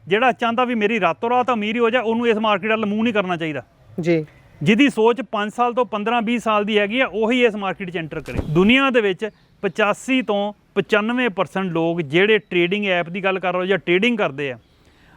ਜਿਹੜਾ ਚਾਹੁੰਦਾ ਵੀ ਮੇਰੀ ਰਾਤੋਂ ਰਾਤ ਅਮੀਰ ਹੀ ਹੋ ਜਾਏ ਉਹਨੂੰ ਇਸ ਮਾਰਕੀਟ ਵੱਲ ਮੂੰਹ ਨਹੀਂ ਕਰਨਾ ਚਾਹੀਦਾ ਜੀ। ਜਿਹਦੀ ਸੋਚ 5 ਸਾਲ ਤੋਂ 15-20 ਸਾਲ ਦੀ ਹੈਗੀ ਆ ਉਹੀ ਇਸ ਮਾਰਕੀਟ 'ਚ ਐਂਟਰ ਕਰੇ। ਦੁਨੀਆ ਦੇ ਵਿੱਚ 85 ਤੋਂ 95% ਲੋਕ ਜਿਹੜੇ ਟ੍ਰੇਡਿੰਗ ਐਪ ਦੀ ਗੱਲ ਕਰ ਰਹੇ ਜਾਂ ਟ੍ਰੇਡਿੰਗ ਕਰਦੇ ਆ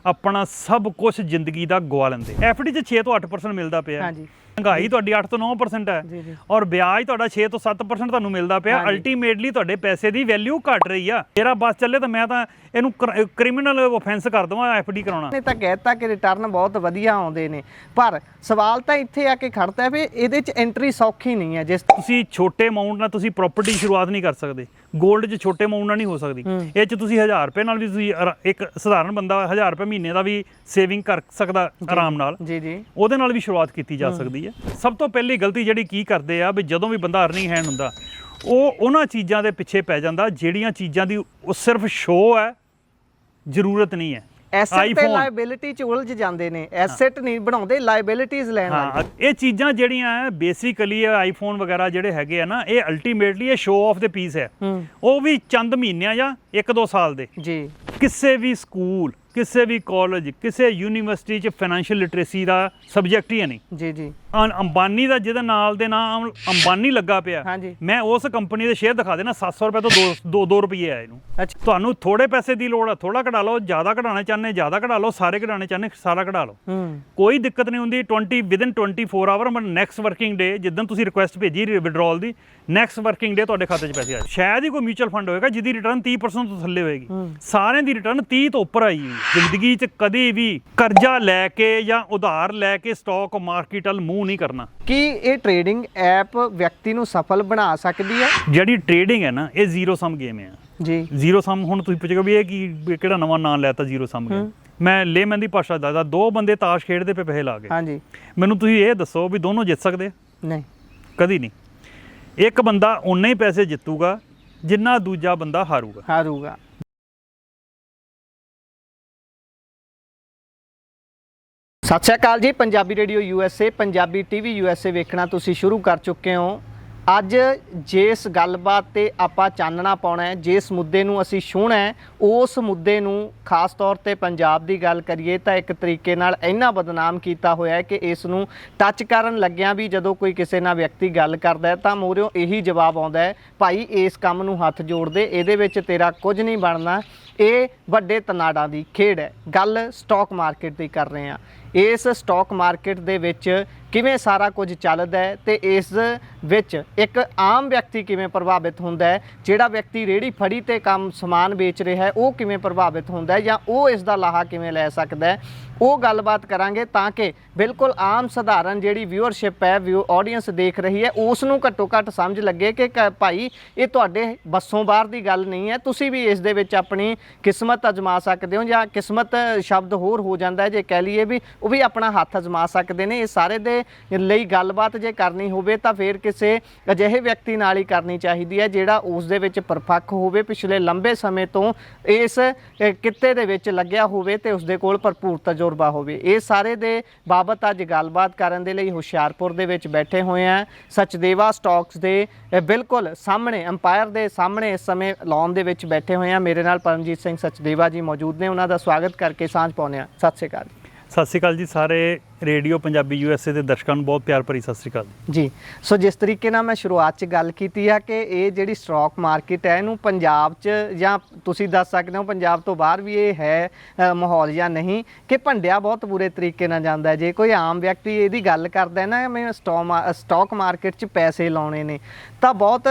ਆਪਣਾ ਸਭ ਕੁਝ ਜ਼ਿੰਦਗੀ ਦਾ ਗਵਾ ਲੈਂਦੇ। ਐਫਡੀ 'ਚ 6 ਤੋਂ 8% ਮਿਲਦਾ ਪਿਆ। ਹਾਂਜੀ। ਮਹਿੰਗਾਈ ਤੁਹਾਡੀ 8 ਤੋਂ 9% ਹੈ ਜੀ ਜੀ। ਔਰ ਵਿਆਜ ਤੁਹਾਡਾ 6 ਤੋਂ 7% ਤੁਹਾਨੂੰ ਮਿਲਦਾ ਪਿਆ। ਅਲਟੀਮੇਟਲੀ ਤੁਹਾਡੇ ਪੈਸੇ ਦੀ ਵੈਲਿਊ ਘਟ ਰਹੀ ਆ। ਮੇਰਾ ਬਸ ਚੱਲੇ ਤਾਂ ਮੈਂ ਤਾਂ ਇਹਨੂੰ ਕ੍ਰਿਮੀਨਲ ਆਫੈਂਸ ਕਰ ਦਵਾਂ ਐਫਡੀ ਕਰਾਉਣਾ। ਨੇ ਤਾਂ ਕਹਿਤਾ ਕਿ ਰਿਟਰਨ ਬਹੁਤ ਵਧੀਆ ਆਉਂਦੇ ਨੇ, ਪਰ ਸਵਾਲ ਤਾਂ ਇੱਥੇ ਆ ਕੇ ਖੜਦਾ ਵੀ ਇਹਦੇ 'ਚ ਐਂਟਰੀ ਸੌਖੀ ਨਹੀਂ ਹੈ। ਜਿਸ ਤੁਸੀਂ ਛੋਟੇ ਅਮਾਉਂਟ ਨਾਲ ਤੁਸੀਂ ਪ੍ਰਾਪਰਟੀ ਸ਼ੁਰੂਆਤ ਨਹੀਂ ਕਰ ਸਕਦੇ। ਗੋਲਡ 'ਚ ਛੋਟੇ ਅਮਾਉਂਟ ਨਾਲ ਨਹੀਂ ਹੋ ਸਕਦੀ। ਇਹ 'ਚ ਤੁਸੀਂ 1000 ਰੁਪਏ ਨਾਲ ਵੀ ਤੁਸੀਂ ਇੱਕ ਸਧਾਰਨ ਬੰਦਾ 1000 ਰੁਪਏ ਮਹੀਨੇ ਦਾ ਵੀ ਸੇਵਿੰਗ ਕਰ ਸਕਦਾ ਆਰਾਮ ਨਾਲ। ਜੀ ਜੀ। ਉਹਦੇ ਨਾਲ ਵੀ ਸ਼ੁਰੂਆਤ ਕੀਤੀ ਜਾ ਸਕਦੀ ਹੈ। ਸਭ ਤੋਂ ਪਹਿਲੀ ਗਲਤੀ ਜਿਹੜੀ ਕੀ ਕਰਦੇ ਆ ਵੀ ਜਦੋਂ ਵੀ ਬੰਦਾ ਅਰਨਿੰਗ ਹੈਂਡ ਹੁੰਦਾ ਉਹ ਉਹਨਾਂ ਚੀਜ਼ਾਂ ਦੇ ਪਿੱਛੇ ਪੈ ਜਾਂਦਾ ਜਿਹੜੀਆਂ ਚੀਜ਼ਾਂ ਦੀ ਉਹ ਸਿਰਫ ਸ਼ੋਅ ਹੈ, ਜ਼ਰੂਰਤ ਨਹੀਂ ਹੈ। ਐਸੈਟ ਤੇ ਲਾਇਬਿਲਿਟੀ 'ਚ ਉਲਝ ਜਾਂਦੇ ਨੇ। ਐਸੈਟ ਨਹੀਂ ਬਣਾਉਂਦੇ, ਲਾਇਬਿਲਿਟੀਜ਼ ਲੈਣ ਲੱਗ ਜਾਂਦੇ। ਇਹ ਚੀਜ਼ਾਂ ਜਿਹੜੀਆਂ ਹੈ ਬੇਸਿਕਲੀ ਆਈਫੋਨ ਵਗੈਰਾ ਜਿਹੜੇ ਹੈਗੇ ਆ ਨਾ, ਇਹ ਅਲਟੀਮੇਟਲੀ ਇਹ ਸ਼ੋਅ ਆਫ ਦੇ ਪੀਸ ਹੈ। ਉਹ ਵੀ ਚੰਦ ਮਹੀਨਿਆਂ ਜਾਂ 1-2 ਸਾਲ ਦੇ। ਜੀ। ਕਿਸੇ ਵੀ ਸਕੂਲ, ਕਿਸੇ ਵੀ ਕਾਲਜ, ਕਿਸੇ ਯੂਨੀਵਰਸਿਟੀ 'ਚ ਫਾਈਨੈਂਸ਼ੀਅਲ ਲਿਟਰੇਸੀ ਦਾ ਸਬਜੈਕਟ ਹੀ ਹੈ ਨਹੀਂ। ਜੀ ਜੀ। ਅੰਬਾਨੀ ਦਾ ਜਿਹਦੇ ਨਾਲ ਦੇ ਨਾਮ ਅੰਬਾਨੀ ਲੱਗਾ ਪਿਆ, ਮੈਂ ਉਸ ਕੰਪਨੀ ਦੇ ਸ਼ੇਅਰ ਦਿਖਾ ਦੇਣਾ 700 ਰੁਪਏ ਤੋਂ 2 ਰੁਪਏ ਆ ਇਹਨੂੰ। ਤੁਹਾਨੂੰ ਥੋੜੇ ਪੈਸੇ ਦੀ ਲੋੜ ਆ, ਥੋੜਾ ਕਢਾ ਲਓ। ਜ਼ਿਆਦਾ ਕਢਾਉਣਾ ਚਾਹੁੰਦੇ ਜ਼ਿਆਦਾ ਕਢਾ ਲਓ, ਸਾਰੇ ਕਢਾਉਣੇ ਚਾਹੁੰਦੇ ਸਾਰਾ ਕਢਾ ਲਓ। ਕੋਈ ਦਿੱਕਤ ਨਹੀਂ ਹੁੰਦੀ। Within 24 hour next working day ਜਿੱਦਣ ਤੁਸੀਂ ਰਿਕੁਐਸਟ ਭੇਜੀ ਵਿਡਰਾਲ ਦੀ, ਨੈਕਸਟ ਵਰਕਿੰਗ ਡੇ ਤੁਹਾਡੇ ਖਾਤੇ 'ਚ ਪੈਸੇ ਆ। ਸ਼ਾਇਦ ਹੀ ਕੋਈ ਮਿਊਚੁਅਲ ਫੰਡ ਹੋਏਗਾ ਜਿਹਦੀ ਰਿਟਰਨ 30% ਤੋਂ ਥੱਲੇ ਹੋਏਗੀ। ਸਾਰਿਆਂ ਦੀ ਰਿਟਰਨ 30 ਤੋਂ ਉੱਪਰ ਆਈ ਹੋਈ। ਜ਼ਿੰਦਗੀ 'ਚ ਕਦੇ ਵੀ ਕਰਜ਼ਾ ਲੈ ਕੇ ਜਾਂ ਉਧਾਰ ਲੈ ਕੇ ਸਟਾਕ ਮਾਰਕੀਟ ਵੱਲ ਮੂੰਹ ਨਹੀਂ ਕਰਨਾ। ਕੀ ਇਹ ਟ੍ਰੇਡਿੰਗ ਐਪ ਵਿਅਕਤੀ ਨੂੰ ਸਫਲ ਬਣਾ ਸਕਦੀ ਹੈ? ਜਿਹੜੀ ਟ੍ਰੇਡਿੰਗ ਹੈ ਨਾ, ਇਹ ਜ਼ੀਰੋ ਸਮ ਗੇਮ ਹੈ ਜੀ। ਜ਼ੀਰੋ ਸਮ ਹੁਣ ਤੁਸੀਂ ਪੁੱਛੋਗੇ ਵੀ ਇਹ ਕੀ ਕਿਹੜਾ ਨਵਾਂ ਨਾਂ ਲੈਤਾ ਜ਼ੀਰੋ ਸਮ ਗੇਮ। ਮੈਂ ਲੇਮੈਨ ਦੀ ਭਾਸ਼ਾ ਦੱਸਦਾ, 2 ਬੰਦੇ ਤਾਸ਼ ਖੇਡਦੇ ਪਏ ਪੈਸੇ ਲਾ ਕੇ। ਹਾਂਜੀ। ਮੈਨੂੰ ਤੁਸੀਂ ਇਹ ਦੱਸੋ ਵੀ ਦੋਨੋਂ ਜਿੱਤ ਸਕਦੇ? ਨਹੀਂ, ਕਦੀ ਨਹੀਂ। ਇੱਕ ਬੰਦਾ ਉਨੇ ਹੀ ਪੈਸੇ ਜਿੱਤੂਗਾ ਜਿੰਨਾ ਦੂਜਾ ਬੰਦਾ ਹਾਰੂਗਾ। ਸਤਿ ਸ਼੍ਰੀ ਅਕਾਲ ਜੀ। Punjabi radio USA, Punjabi TV USA ਵੇਖਣਾ ਤੁਸੀਂ ਸ਼ੁਰੂ ਕਰ ਚੁੱਕੇ ਹੋ। ਅੱਜ ਜਿਸ ਗੱਲਬਾਤ ਤੇ ਆਪਾਂ ਚਾਨਣਾ ਪਾਉਣਾ ਹੈ, ਜਿਸ ਮੁੱਦੇ ਨੂੰ ਅਸੀਂ ਛੂਹਣਾ ਹੈ, ਉਸ ਮੁੱਦੇ ਨੂੰ ਖਾਸ ਤੌਰ ਤੇ ਪੰਜਾਬ ਦੀ ਗੱਲ ਕਰੀਏ ਤਾਂ ਇੱਕ ਤਰੀਕੇ ਨਾਲ ਇੰਨਾ ਬਦਨਾਮ ਕੀਤਾ ਹੋਇਆ ਹੈ ਕਿ ਇਸ ਨੂੰ ਟੱਚ ਕਰਨ ਲੱਗਿਆਂ ਵੀ ਜਦੋਂ ਕੋਈ ਕਿਸੇ ਨਾਲ ਵਿਅਕਤੀ ਗੱਲ ਕਰਦਾ ਹੈ ਤਾਂ ਮੂਹਰਿਓਂ ਇਹੀ ਜਵਾਬ ਆਉਂਦਾ ਹੈ, ਭਾਈ ਇਸ ਕੰਮ ਨੂੰ ਹੱਥ ਜੋੜ ਦੇ, ਇਹਦੇ ਵਿੱਚ ਤੇਰਾ ਕੁਝ ਨਹੀਂ ਬਣਨਾ, ਇਹ ਵੱਡੇ ਤਨਾੜਾਂ ਦੀ ਖੇਡ ਹੈ। ਗੱਲ ਸਟਾਕ ਮਾਰਕੀਟ ਦੀ ਕਰ ਰਹੇ ਹਾਂ। ਇਸ ਸਟਾਕ ਮਾਰਕੀਟ ਦੇ ਵਿੱਚ ਕਿਵੇਂ ਸਾਰਾ ਕੁਝ ਚੱਲਦਾ ਹੈ ਤੇ ਇਸ ਵਿੱਚ ਇੱਕ ਆਮ ਵਿਅਕਤੀ ਕਿਵੇਂ ਪ੍ਰਭਾਵਿਤ ਹੁੰਦਾ ਹੈ, ਜਿਹੜਾ ਵਿਅਕਤੀ ਰੇਹੜੀ ਫੜੀ ਤੇ ਕੰਮ ਸਮਾਨ ਵੇਚ ਰਿਹਾ ਹੈ ਉਹ ਕਿਵੇਂ ਪ੍ਰਭਾਵਿਤ ਹੁੰਦਾ ਹੈ ਜਾਂ ਉਹ ਇਸ ਦਾ ਲਾਹਾ ਕਿਵੇਂ ਲੈ ਸਕਦਾ ਹੈ, ਉਹ ਗੱਲਬਾਤ ਕਰਾਂਗੇ ਤਾਂ ਕਿ ਬਿਲਕੁਲ ਆਮ ਸਧਾਰਨ ਜਿਹੜੀ ਵਿਊਅਰਸ਼ਿਪ ਹੈ, ਆਡੀਅנס ਦੇਖ ਰਹੀ ਹੈ, ਉਸ ਨੂੰ ਘੱਟੋ ਘੱਟ ਸਮਝ ਲੱਗੇ ਕਿ ਭਾਈ ਇਹ ਤੁਹਾਡੇ ਬੱਸੋਂ ਬਾਹਰ ਦੀ ਗੱਲ ਨਹੀਂ ਹੈ, ਤੁਸੀਂ ਵੀ ਇਸ ਦੇ ਵਿੱਚ ਆਪਣੀ ਕਿਸਮਤ ਅਜਮਾ ਸਕਦੇ ਹੋ। ਜਾਂ ਕਿਸਮਤ ਸ਼ਬਦ ਹੋਰ ਹੋ ਜਾਂਦਾ ਹੈ ਜੇ ਕਹਿ ਲਈਏ ਵੀ ਉਹ ਵੀ ਆਪਣਾ ਹੱਥ ਅਜਮਾ ਸਕਦੇ ਨੇ। ਇਹ ਸਾਰੇ ਦੇ ਲਈ ਗੱਲਬਾਤ ਜੇ ਕਰਨੀ ਹੋਵੇ ਤਾਂ ਫਿਰ ਕਿਸੇ ਅਜਿਹੇ ਵਿਅਕਤੀ ਨਾਲ ਹੀ ਕਰਨੀ ਚਾਹੀਦੀ ਹੈ ਜਿਹੜਾ ਉਸ ਦੇ ਵਿੱਚ ਪਰਪੱਕ ਹੋਵੇ, ਪਿਛਲੇ ਲੰਬੇ ਸਮੇਂ ਤੋਂ ਇਸ ਕਿੱਤੇ ਦੇ ਵਿੱਚ ਲੱਗਿਆ ਹੋਵੇ ਤੇ ਉਸ ਦੇ ਕੋਲ ਭਰਪੂਰ ਤਜਰਬਾ ਹੋਵੇ। ਇਹ ਸਾਰੇ ਦੇ ਬਾਬਤ ਅੱਜ ਗੱਲਬਾਤ ਕਰਨ ਦੇ ਲਈ ਹੁਸ਼ਿਆਰਪੁਰ ਦੇ ਵਿੱਚ ਬੈਠੇ ਹੋਏ ਆ। ਸਚਦੇਵਾ ਸਟਾਕਸ ਦੇ ਬਿਲਕੁਲ ਸਾਹਮਣੇ, ਅੰਪਾਇਰ ਦੇ ਸਾਹਮਣੇ ਇਸ ਸਮੇਂ ਲਾਉਣ ਦੇ ਵਿੱਚ ਬੈਠੇ ਹੋਏ ਆ। ਮੇਰੇ ਨਾਲ ਪਰਮਜੀਤ ਸਿੰਘ ਸਚਦੇਵਾ ਜੀ ਮੌਜੂਦ ਨੇ, ਉਹਨਾਂ ਦਾ ਸਵਾਗਤ ਕਰਕੇ ਸਾਂਝ ਪਾਉਂਦੇ ਆ। ਸਤਿ ਸ਼੍ਰੀ ਅਕਾਲ। ਸਤਿ ਸ਼੍ਰੀ ਅਕਾਲ ਜੀ। ਸਾਰੇ ਰੇਡੀਓ ਪੰਜਾਬੀ USA ਦੇ ਦਰਸ਼ਕਾਂ ਨੂੰ ਬਹੁਤ ਪਿਆਰ ਭਰੀ ਸਤਿ ਸ਼੍ਰੀ ਅਕਾਲ ਜੀ। ਸੋ ਜਿਸ ਤਰੀਕੇ ਨਾਲ ਮੈਂ ਸ਼ੁਰੂਆਤ 'ਚ ਗੱਲ ਕੀਤੀ ਆ ਕਿ ਇਹ ਜਿਹੜੀ ਸਟਾਕ ਮਾਰਕੀਟ ਹੈ ਇਹਨੂੰ ਪੰਜਾਬ 'ਚ ਜਾਂ ਤੁਸੀਂ ਦੱਸ ਸਕਦੇ ਹੋ ਪੰਜਾਬ ਤੋਂ ਬਾਹਰ ਵੀ ਇਹ ਹੈ ਮਾਹੌਲ ਜਾਂ ਨਹੀਂ, ਕਿ ਭੰਡਿਆ ਬਹੁਤ ਬੁਰੇ ਤਰੀਕੇ ਨਾਲ ਜਾਂਦਾ। ਜੇ ਕੋਈ ਆਮ ਵਿਅਕਤੀ ਇਹਦੀ ਗੱਲ ਕਰਦਾ ਨਾ ਮੈਂ ਸਟਾਕ ਮਾਰਕੀਟ 'ਚ ਪੈਸੇ ਲਾਉਣੇ ਨੇ ਤਾਂ ਬਹੁਤ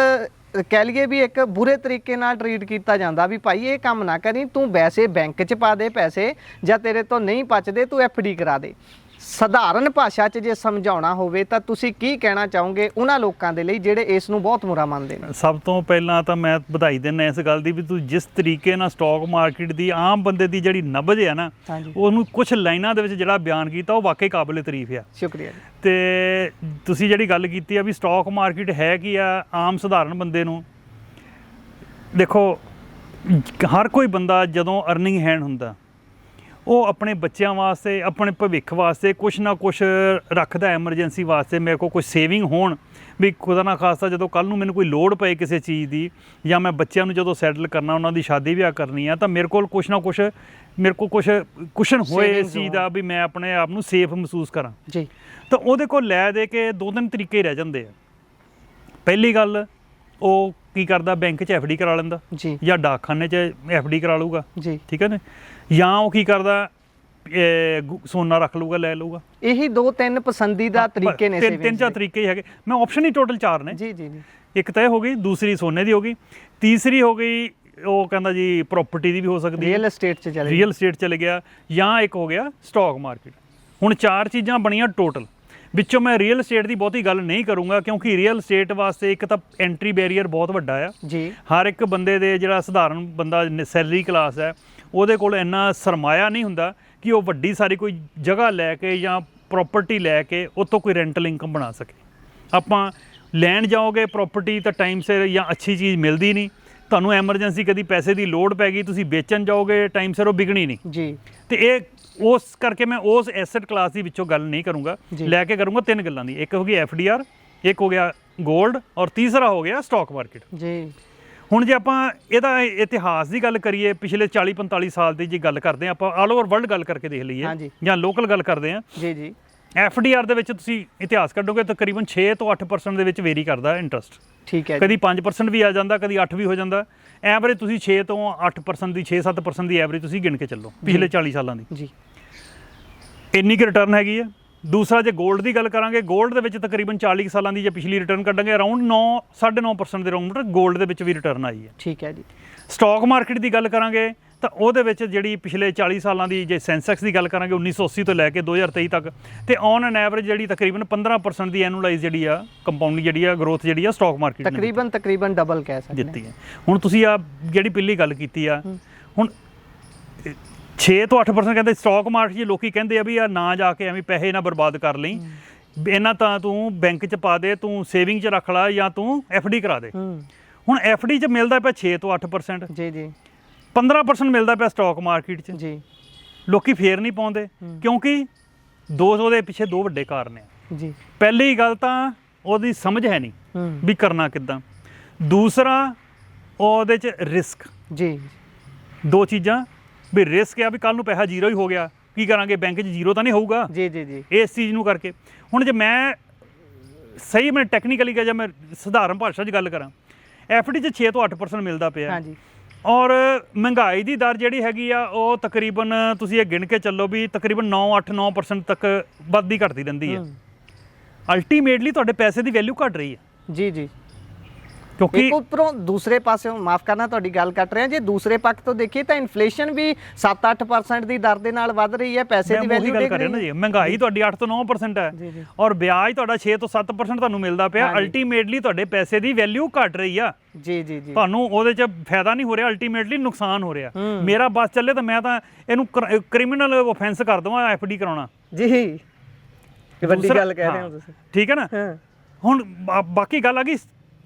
ਕਹਿ ਲਈਏ ਵੀ ਇੱਕ ਬੁਰੇ ਤਰੀਕੇ ਨਾਲ ਟਰੀਟ ਕੀਤਾ ਜਾਂਦਾ ਵੀ ਭਾਈ ਇਹ ਕੰਮ ਨਾ ਕਰੀ, ਤੂੰ ਵੈਸੇ ਬੈਂਕ 'ਚ ਪਾ ਦੇ ਪੈਸੇ ਜਾਂ ਤੇਰੇ ਤੋਂ ਨਹੀਂ ਪਚਦੇ ਤੂੰ FD ਕਰਾ ਦੇ। ਸਧਾਰਨ ਭਾਸ਼ਾ 'ਚ ਜੇ ਸਮਝਾਉਣਾ ਹੋਵੇ ਤਾਂ ਤੁਸੀਂ ਕੀ ਕਹਿਣਾ ਚਾਹੋਗੇ ਉਹਨਾਂ ਲੋਕਾਂ ਦੇ ਲਈ ਜਿਹੜੇ ਇਸ ਨੂੰ ਬਹੁਤ ਬੁਰਾ ਮੰਨਦੇ ਨੇ? ਸਭ ਤੋਂ ਪਹਿਲਾਂ ਤਾਂ ਮੈਂ ਵਧਾਈ ਦਿੰਦਾ ਇਸ ਗੱਲ ਦੀ ਵੀ ਤੂੰ ਜਿਸ ਤਰੀਕੇ ਨਾਲ ਸਟਾਕ ਮਾਰਕੀਟ ਦੀ ਆਮ ਬੰਦੇ ਦੀ ਜਿਹੜੀ ਨਬਜ਼ ਹੈ ਨਾ, ਉਹਨੂੰ ਕੁਝ ਲਾਈਨਾਂ ਦੇ ਵਿੱਚ ਜਿਹੜਾ ਬਿਆਨ ਕੀਤਾ ਉਹ ਵਾਕਈ ਕਾਬਿਲ ਤਾਰੀਫ ਆ। ਸ਼ੁਕਰੀਆ। ਤੇ ਤੁਸੀਂ ਜਿਹੜੀ ਗੱਲ ਕੀਤੀ ਆ ਵੀ ਸਟਾਕ ਮਾਰਕੀਟ ਹੈ ਕੀ ਆ ਆਮ ਸਧਾਰਨ ਬੰਦੇ ਨੂੰ, ਦੇਖੋ ਹਰ ਕੋਈ ਬੰਦਾ ਜਦੋਂ ਅਰਨਿੰਗ ਹੈਂਡ ਹੁੰਦਾ ਉਹ ਆਪਣੇ ਬੱਚਿਆਂ ਵਾਸਤੇ, ਆਪਣੇ ਭਵਿੱਖ ਵਾਸਤੇ ਕੁਛ ਨਾ ਕੁਛ ਰੱਖਦਾ ਐਮਰਜੈਂਸੀ ਵਾਸਤੇ, ਮੇਰੇ ਕੋਲ ਕੁਛ ਸੇਵਿੰਗ ਹੋਣ ਵੀ ਖੁਦਾ ਨਾ ਖਾਸਤਾ ਜਦੋਂ ਕੱਲ੍ਹ ਨੂੰ ਮੈਨੂੰ ਕੋਈ ਲੋੜ ਪਏ ਕਿਸੇ ਚੀਜ਼ ਦੀ, ਜਾਂ ਮੈਂ ਬੱਚਿਆਂ ਨੂੰ ਜਦੋਂ ਸੈਟਲ ਕਰਨਾ, ਉਹਨਾਂ ਦੀ ਸ਼ਾਦੀ ਵਿਆਹ ਕਰਨੀ ਆ, ਤਾਂ ਮੇਰੇ ਕੋਲ ਕੁਛ ਨਾ ਕੁਛ, ਮੇਰੇ ਕੋਲ ਕੁਛ ਕੁਸ਼ਨ ਹੋਏ ਇਸ ਚੀਜ਼ ਦਾ ਵੀ ਮੈਂ ਆਪਣੇ ਆਪ ਨੂੰ ਸੇਫ ਮਹਿਸੂਸ ਕਰਾਂ ਜੀ। ਤਾਂ ਉਹਦੇ ਕੋਲ ਲੈ ਦੇ ਕੇ 2-3 ਤਰੀਕੇ ਰਹਿ ਜਾਂਦੇ ਆ। ਪਹਿਲੀ ਗੱਲ, ਉਹ ਕੀ ਕਰਦਾ, ਬੈਂਕ 'ਚ FD ਕਰਾ ਲੈਂਦਾ ਜੀ, ਜਾਂ ਡਾਕਖਾਨੇ 'ਚ FD ਕਰਾ ਲੂਗਾ, ਜੀ, ਠੀਕ ਹੈ ਨਾ, ਜਾਂ ਉਹ ਕੀ ਕਰਦਾ, ਸੋਨਾ ਰੱਖ ਲੂਗਾ, ਲੈ ਲੂਗਾ। ਇਹੀ 2-3 ਪਸੰਦੀਦਾ ਤਰੀਕੇ ਨੇ। ਤਿੰਨ ਚਾਰ ਤਰੀਕੇ ਹੀ ਹੈਗੇ, ਮੈਂ ਆਪਸ਼ਨ ਹੀ ਟੋਟਲ 4 ਨੇ। ਜੀ ਜੀ ਜੀ। ਇੱਕ ਤਾਂ ਇਹ ਹੋ ਗਈ, ਦੂਸਰੀ ਸੋਨੇ ਦੀ ਹੋ ਗਈ, ਤੀਸਰੀ ਹੋ ਗਈ ਉਹ ਕਹਿੰਦਾ ਜੀ ਪ੍ਰਾਪਰਟੀ ਦੀ ਵੀ ਹੋ ਸਕਦੀ ਹੈ, ਰੀਅਲ ਏਸਟੇਟ 'ਚ ਚਲੇ, ਰੀਅਲ ਏਸਟੇਟ ਚਲੇ ਗਿਆ, ਜਾਂ ਇੱਕ ਹੋ ਗਿਆ ਸਟਾਕ ਮਾਰਕੀਟ। ਹੁਣ 4 ਚੀਜ਼ਾਂ ਬਣੀਆਂ ਟੋਟਲ, ਵਿੱਚੋਂ ਮੈਂ ਰੀਅਲ ਏਸਟੇਟ ਦੀ ਬਹੁਤੀ ਗੱਲ ਨਹੀਂ ਕਰੂੰਗਾ, ਕਿਉਂਕਿ ਰੀਅਲ ਏਸਟੇਟ ਵਾਸਤੇ ਇੱਕ ਤਾਂ ਐਂਟਰੀ ਬੈਰੀਅਰ ਬਹੁਤ ਵੱਡਾ ਆ ਜੀ। ਹਰ ਇੱਕ ਬੰਦੇ ਦੇ, ਜਿਹੜਾ ਸਧਾਰਨ ਬੰਦਾ ਸੈਲਰੀ ਕਲਾਸ ਹੈ, ਉਹਦੇ ਕੋਲ ਇੰਨਾ ਸਰਮਾਇਆ ਨਹੀਂ ਹੁੰਦਾ ਕਿ ਉਹ ਵੱਡੀ ਸਾਰੀ ਕੋਈ ਜਗ੍ਹਾ ਲੈ ਕੇ ਜਾਂ ਪ੍ਰੋਪਰਟੀ ਲੈ ਕੇ ਉਹ ਤੋਂ ਕੋਈ ਰੈਂਟਲ ਇਨਕਮ ਬਣਾ ਸਕੇ। ਆਪਾਂ ਲੈਣ ਜਾਓਗੇ ਪ੍ਰੋਪਰਟੀ ਤਾਂ ਟਾਈਮ ਸਿਰ ਜਾਂ ਅੱਛੀ ਚੀਜ਼ ਮਿਲਦੀ ਨਹੀਂ, ਤੁਹਾਨੂੰ ਐਮਰਜੈਂਸੀ ਕਦੀ ਪੈਸੇ ਦੀ ਲੋੜ ਪੈ ਗਈ, ਤੁਸੀਂ ਵੇਚਣ ਜਾਓਗੇ ਟਾਈਮ ਸਿਰ ਉਹ ਵਿਕਣੀ ਨਹੀਂ ਜੀ। ਤੇ ਇਹ ਉਸ ਕਰਕੇ ਮੈਂ ਉਸ ਐਸੈਟ ਕਲਾਸ ਦੀ ਵਿੱਚੋਂ ਗੱਲ ਨਹੀਂ ਕਰੂੰਗਾ, ਲੈ ਕੇ ਕਰੂੰਗਾ 3 ਗੱਲਾਂ ਦੀ। ਇੱਕ ਹੋ ਗਈ FDR, ਇੱਕ ਹੋ ਗਿਆ 골ਡ, ਔਰ ਤੀਸਰਾ ਹੋ ਗਿਆ ਸਟਾਕ ਮਾਰਕੀਟ ਜੀ। ਹੁਣ ਜੇ ਆਪਾਂ ਇਹਦਾ ਇਤਿਹਾਸ ਦੀ ਗੱਲ ਕਰੀਏ, ਪਿਛਲੇ 40-45 ਸਾਲ ਦੀ ਜੇ ਗੱਲ ਕਰਦੇ ਹਾਂ, ਆਪਾਂ ਆਲ ਓਵਰ ਵਰਲਡ ਗੱਲ ਕਰਕੇ ਦੇਖ ਲਈਏ ਜਾਂ ਲੋਕਲ ਗੱਲ ਕਰਦੇ ਹਾਂ, ਜੀ ਜੀ। FDR ਦੇ ਵਿੱਚ ਤੁਸੀਂ ਇਤਿਹਾਸ ਕੱਢੋਗੇ ਤਕਰੀਬਨ 6 ਤੋਂ 8% ਦੇ ਵਿੱਚ ਵੇਰੀ ਕਰਦਾ ਇੰਟਰਸਟ। ਠੀਕ ਹੈ। ਕਦੀ 5% ਵੀ ਆ ਜਾਂਦਾ, ਕਦੀ 8 ਵੀ ਹੋ ਜਾਂਦਾ। ਐਵਰੇਜ ਤੁਸੀਂ 6 ਤੋਂ 8% ਦੀ, 6-7% ਦੀ ਐਵਰੇਜ ਤੁਸੀਂ ਗਿਣ ਕੇ ਚੱਲੋ ਪਿਛਲੇ 40 ਸਾਲਾਂ ਦੀ ਜੀ। ਇੰਨੀ ਕੁ ਰਿਟਰਨ ਹੈਗੀ ਆ। ਦੂਸਰਾ ਜੇ 골ਡ ਦੀ ਗੱਲ ਕਰਾਂਗੇ, 골ਡ ਦੇ ਵਿੱਚ ਤਕਰੀਬਨ 40 ਸਾਲਾਂ ਦੀ ਜੇ ਪਿਛਲੀ ਰਿਟਰਨ ਕੱਢਾਂਗੇ, ਅਰਾਊਂਡ 9-9.5% ਦੇ ਅਰਾਊਂਡ 골ਡ ਦੇ ਵਿੱਚ ਵੀ ਰਿਟਰਨ ਆਈ ਹੈ। ਠੀਕ ਹੈ ਜੀ। ਸਟਾਕ ਮਾਰਕੀਟ ਦੀ ਗੱਲ ਕਰਾਂਗੇ ਤਾਂ ਉਹਦੇ ਵਿੱਚ ਜਿਹੜੀ ਪਿਛਲੇ 40 ਸਾਲਾਂ ਦੀ ਜੇ ਸੈਂਸੈਕਸ ਦੀ ਗੱਲ ਕਰਾਂਗੇ 1980 ਤੋਂ ਲੈ ਕੇ 2023 ਤੱਕ, ਤੇ ਔਨ ਐਨ ਐਵਰੇਜ ਜਿਹੜੀ ਤਕਰੀਬਨ 15% ਦੀ ਐਨੂਅਲਾਈਜ਼ ਜਿਹੜੀ ਆ ਕੰਪਾਊਂਡਿੰਗ ਜਿਹੜੀ ਆ ਗਰੋਥ ਜਿਹੜੀ ਆ ਸਟਾਕ ਮਾਰਕੀਟ ਨੇ ਤਕਰੀਬਨ ਡਬਲ ਕਹਿ ਸਕਦੇ ਦਿੱਤੀ ਹੈ। ਹੁਣ ਤੁਸੀਂ ਆ ਜਿਹੜੀ ਪਹਿਲੀ ਗੱਲ ਕੀਤੀ ਆ, ਹੁਣ 6 ਤੋਂ 8% ਕਹਿੰਦੇ ਸਟਾਕ ਮਾਰਕੀਟ 'ਚ ਲੋਕੀ ਕਹਿੰਦੇ ਆ ਵੀ ਆ ਨਾ ਜਾ ਕੇ ਐਵੇਂ ਪੈਸੇ ਨਾ ਬਰਬਾਦ ਕਰ ਲਈ, ਇਹਨਾਂ ਤਾਂ ਤੂੰ ਬੈਂਕ 'ਚ ਪਾ ਦੇ, ਤੂੰ ਸੇਵਿੰਗ 'ਚ ਰੱਖ ਲਾ, ਜਾਂ ਤੂੰ FD ਕਰਾ ਦੇ। ਹੁਣ FD 'ਚ ਮਿਲਦਾ ਪਿਆ 6 ਤੋਂ 8%, ਜੀ ਜੀ। 15% ਮਿਲਦਾ ਪਿਆ ਸਟਾਕ ਮਾਰਕੀਟ 'ਚ ਜੀ। ਲੋਕੀ ਫੇਰ ਨਹੀਂ ਪਾਉਂਦੇ, ਕਿਉਂਕਿ ਦੇ ਪਿੱਛੇ 2 ਵੱਡੇ ਕਾਰਨ ਆ ਜੀ। ਪਹਿਲੀ ਗੱਲ ਤਾਂ ਉਹਦੀ ਸਮਝ ਹੈ ਨਹੀਂ ਵੀ ਕਰਨਾ ਕਿੱਦਾਂ, ਦੂਸਰਾ ਉਹਦੇ 'ਚ ਰਿਸਕ। ਜੀ। 2 ਚੀਜ਼ਾਂ, ਵੀ ਰਿਸਕ ਆ ਵੀ ਕੱਲ੍ਹ ਨੂੰ ਪੈਸਾ ਜ਼ੀਰੋ ਹੀ ਹੋ ਗਿਆ, ਕੀ ਕਰਾਂਗੇ, ਬੈਂਕ 'ਚ ਜ਼ੀਰੋ ਤਾਂ ਨਹੀਂ ਹੋਊਗਾ। ਜੀ ਜੀ ਜੀ। ਇਸ ਚੀਜ਼ ਨੂੰ ਕਰਕੇ ਹੁਣ ਜੇ ਮੈਂ ਸਹੀ, ਮੈਂ ਟੈਕਨੀਕਲੀ ਜਾਂ ਮੈਂ ਸਧਾਰਨ ਭਾਸ਼ਾ 'ਚ ਗੱਲ ਕਰਾਂ, FD 'ਚ 6 ਤੋਂ 8% ਮਿਲਦਾ ਪਿਆ। ਹਾਂਜੀ। ਔਰ ਮਹਿੰਗਾਈ ਦੀ ਦਰ ਜਿਹੜੀ ਹੈਗੀ ਆ ਉਹ ਤਕਰੀਬਨ ਤੁਸੀਂ ਇਹ ਗਿਣ ਕੇ ਚੱਲੋ ਵੀ ਤਕਰੀਬਨ 9-8-9% ਤੱਕ ਵੱਧਦੀ ਘਟਦੀ ਰਹਿੰਦੀ ਹੈ। ਅਲਟੀਮੇਟਲੀ ਤੁਹਾਡੇ ਪੈਸੇ ਦੀ ਵੈਲਿਊ ਘਟ ਰਹੀ ਹੈ। ਜੀ ਜੀ। ਕਿਉਂਕਿ ਇੱਕ ਉੱਪਰੋਂ ਦੂਸਰੇ ਪਾਸਿਓਂ, ਮਾਫ ਕਰਨਾ ਤੁਹਾਡੀ ਗੱਲ ਕੱਟ ਰਿਹਾ, ਜੇ ਦੂਸਰੇ ਪੱਖ ਤੋਂ ਦੇਖੀਏ ਤਾਂ ਇਨਫਲੇਸ਼ਨ ਵੀ 7-8% ਦੀ ਦਰ ਦੇ ਨਾਲ ਵੱਧ ਰਹੀ ਹੈ, ਪੈਸੇ ਦੀ ਵੈਲਿਊ ਗੱਲ ਕਰ ਰਿਹਾ ਨਾ ਜੀ, ਮਹਿੰਗਾਈ ਤੁਹਾਡੀ 8 ਤੋਂ 9% ਹੈ ਔਰ ਵਿਆਜ ਤੁਹਾਡਾ 6 ਤੋਂ 7% ਤੁਹਾਨੂੰ ਮਿਲਦਾ ਪਿਆ। ਅਲਟੀਮੇਟਲੀ ਤੁਹਾਡੇ ਪੈਸੇ ਦੀ ਵੈਲਿਊ ਘਟ ਰਹੀ ਆ। ਜੀ ਜੀ ਜੀ। ਤੁਹਾਨੂੰ ਉਹਦੇ 'ਚ ਫਾਇਦਾ ਨਹੀਂ ਹੋ ਰਿਹਾ, ਅਲਟੀਮੇਟਲੀ ਨੁਕਸਾਨ ਹੋ ਰਿਹਾ। ਮੇਰਾ ਬਸ ਚੱਲੇ ਤਾਂ ਮੈਂ ਤਾਂ ਇਹਨੂੰ ਕ੍ਰਿਮੀਨਲ ਆਫੈਂਸ ਕਰ ਦਵਾਂ FD ਕਰਾਉਣਾ। ਜੀ, ਵੱਡੀ ਗੱਲ ਕਹਿ ਰਹੇ ਹੋ ਤੁਸੀਂ, ਠੀਕ ਹੈ ਨਾ। ਹੁਣ ਬਾਕੀ ਗੱਲ ਆ ਗਈ,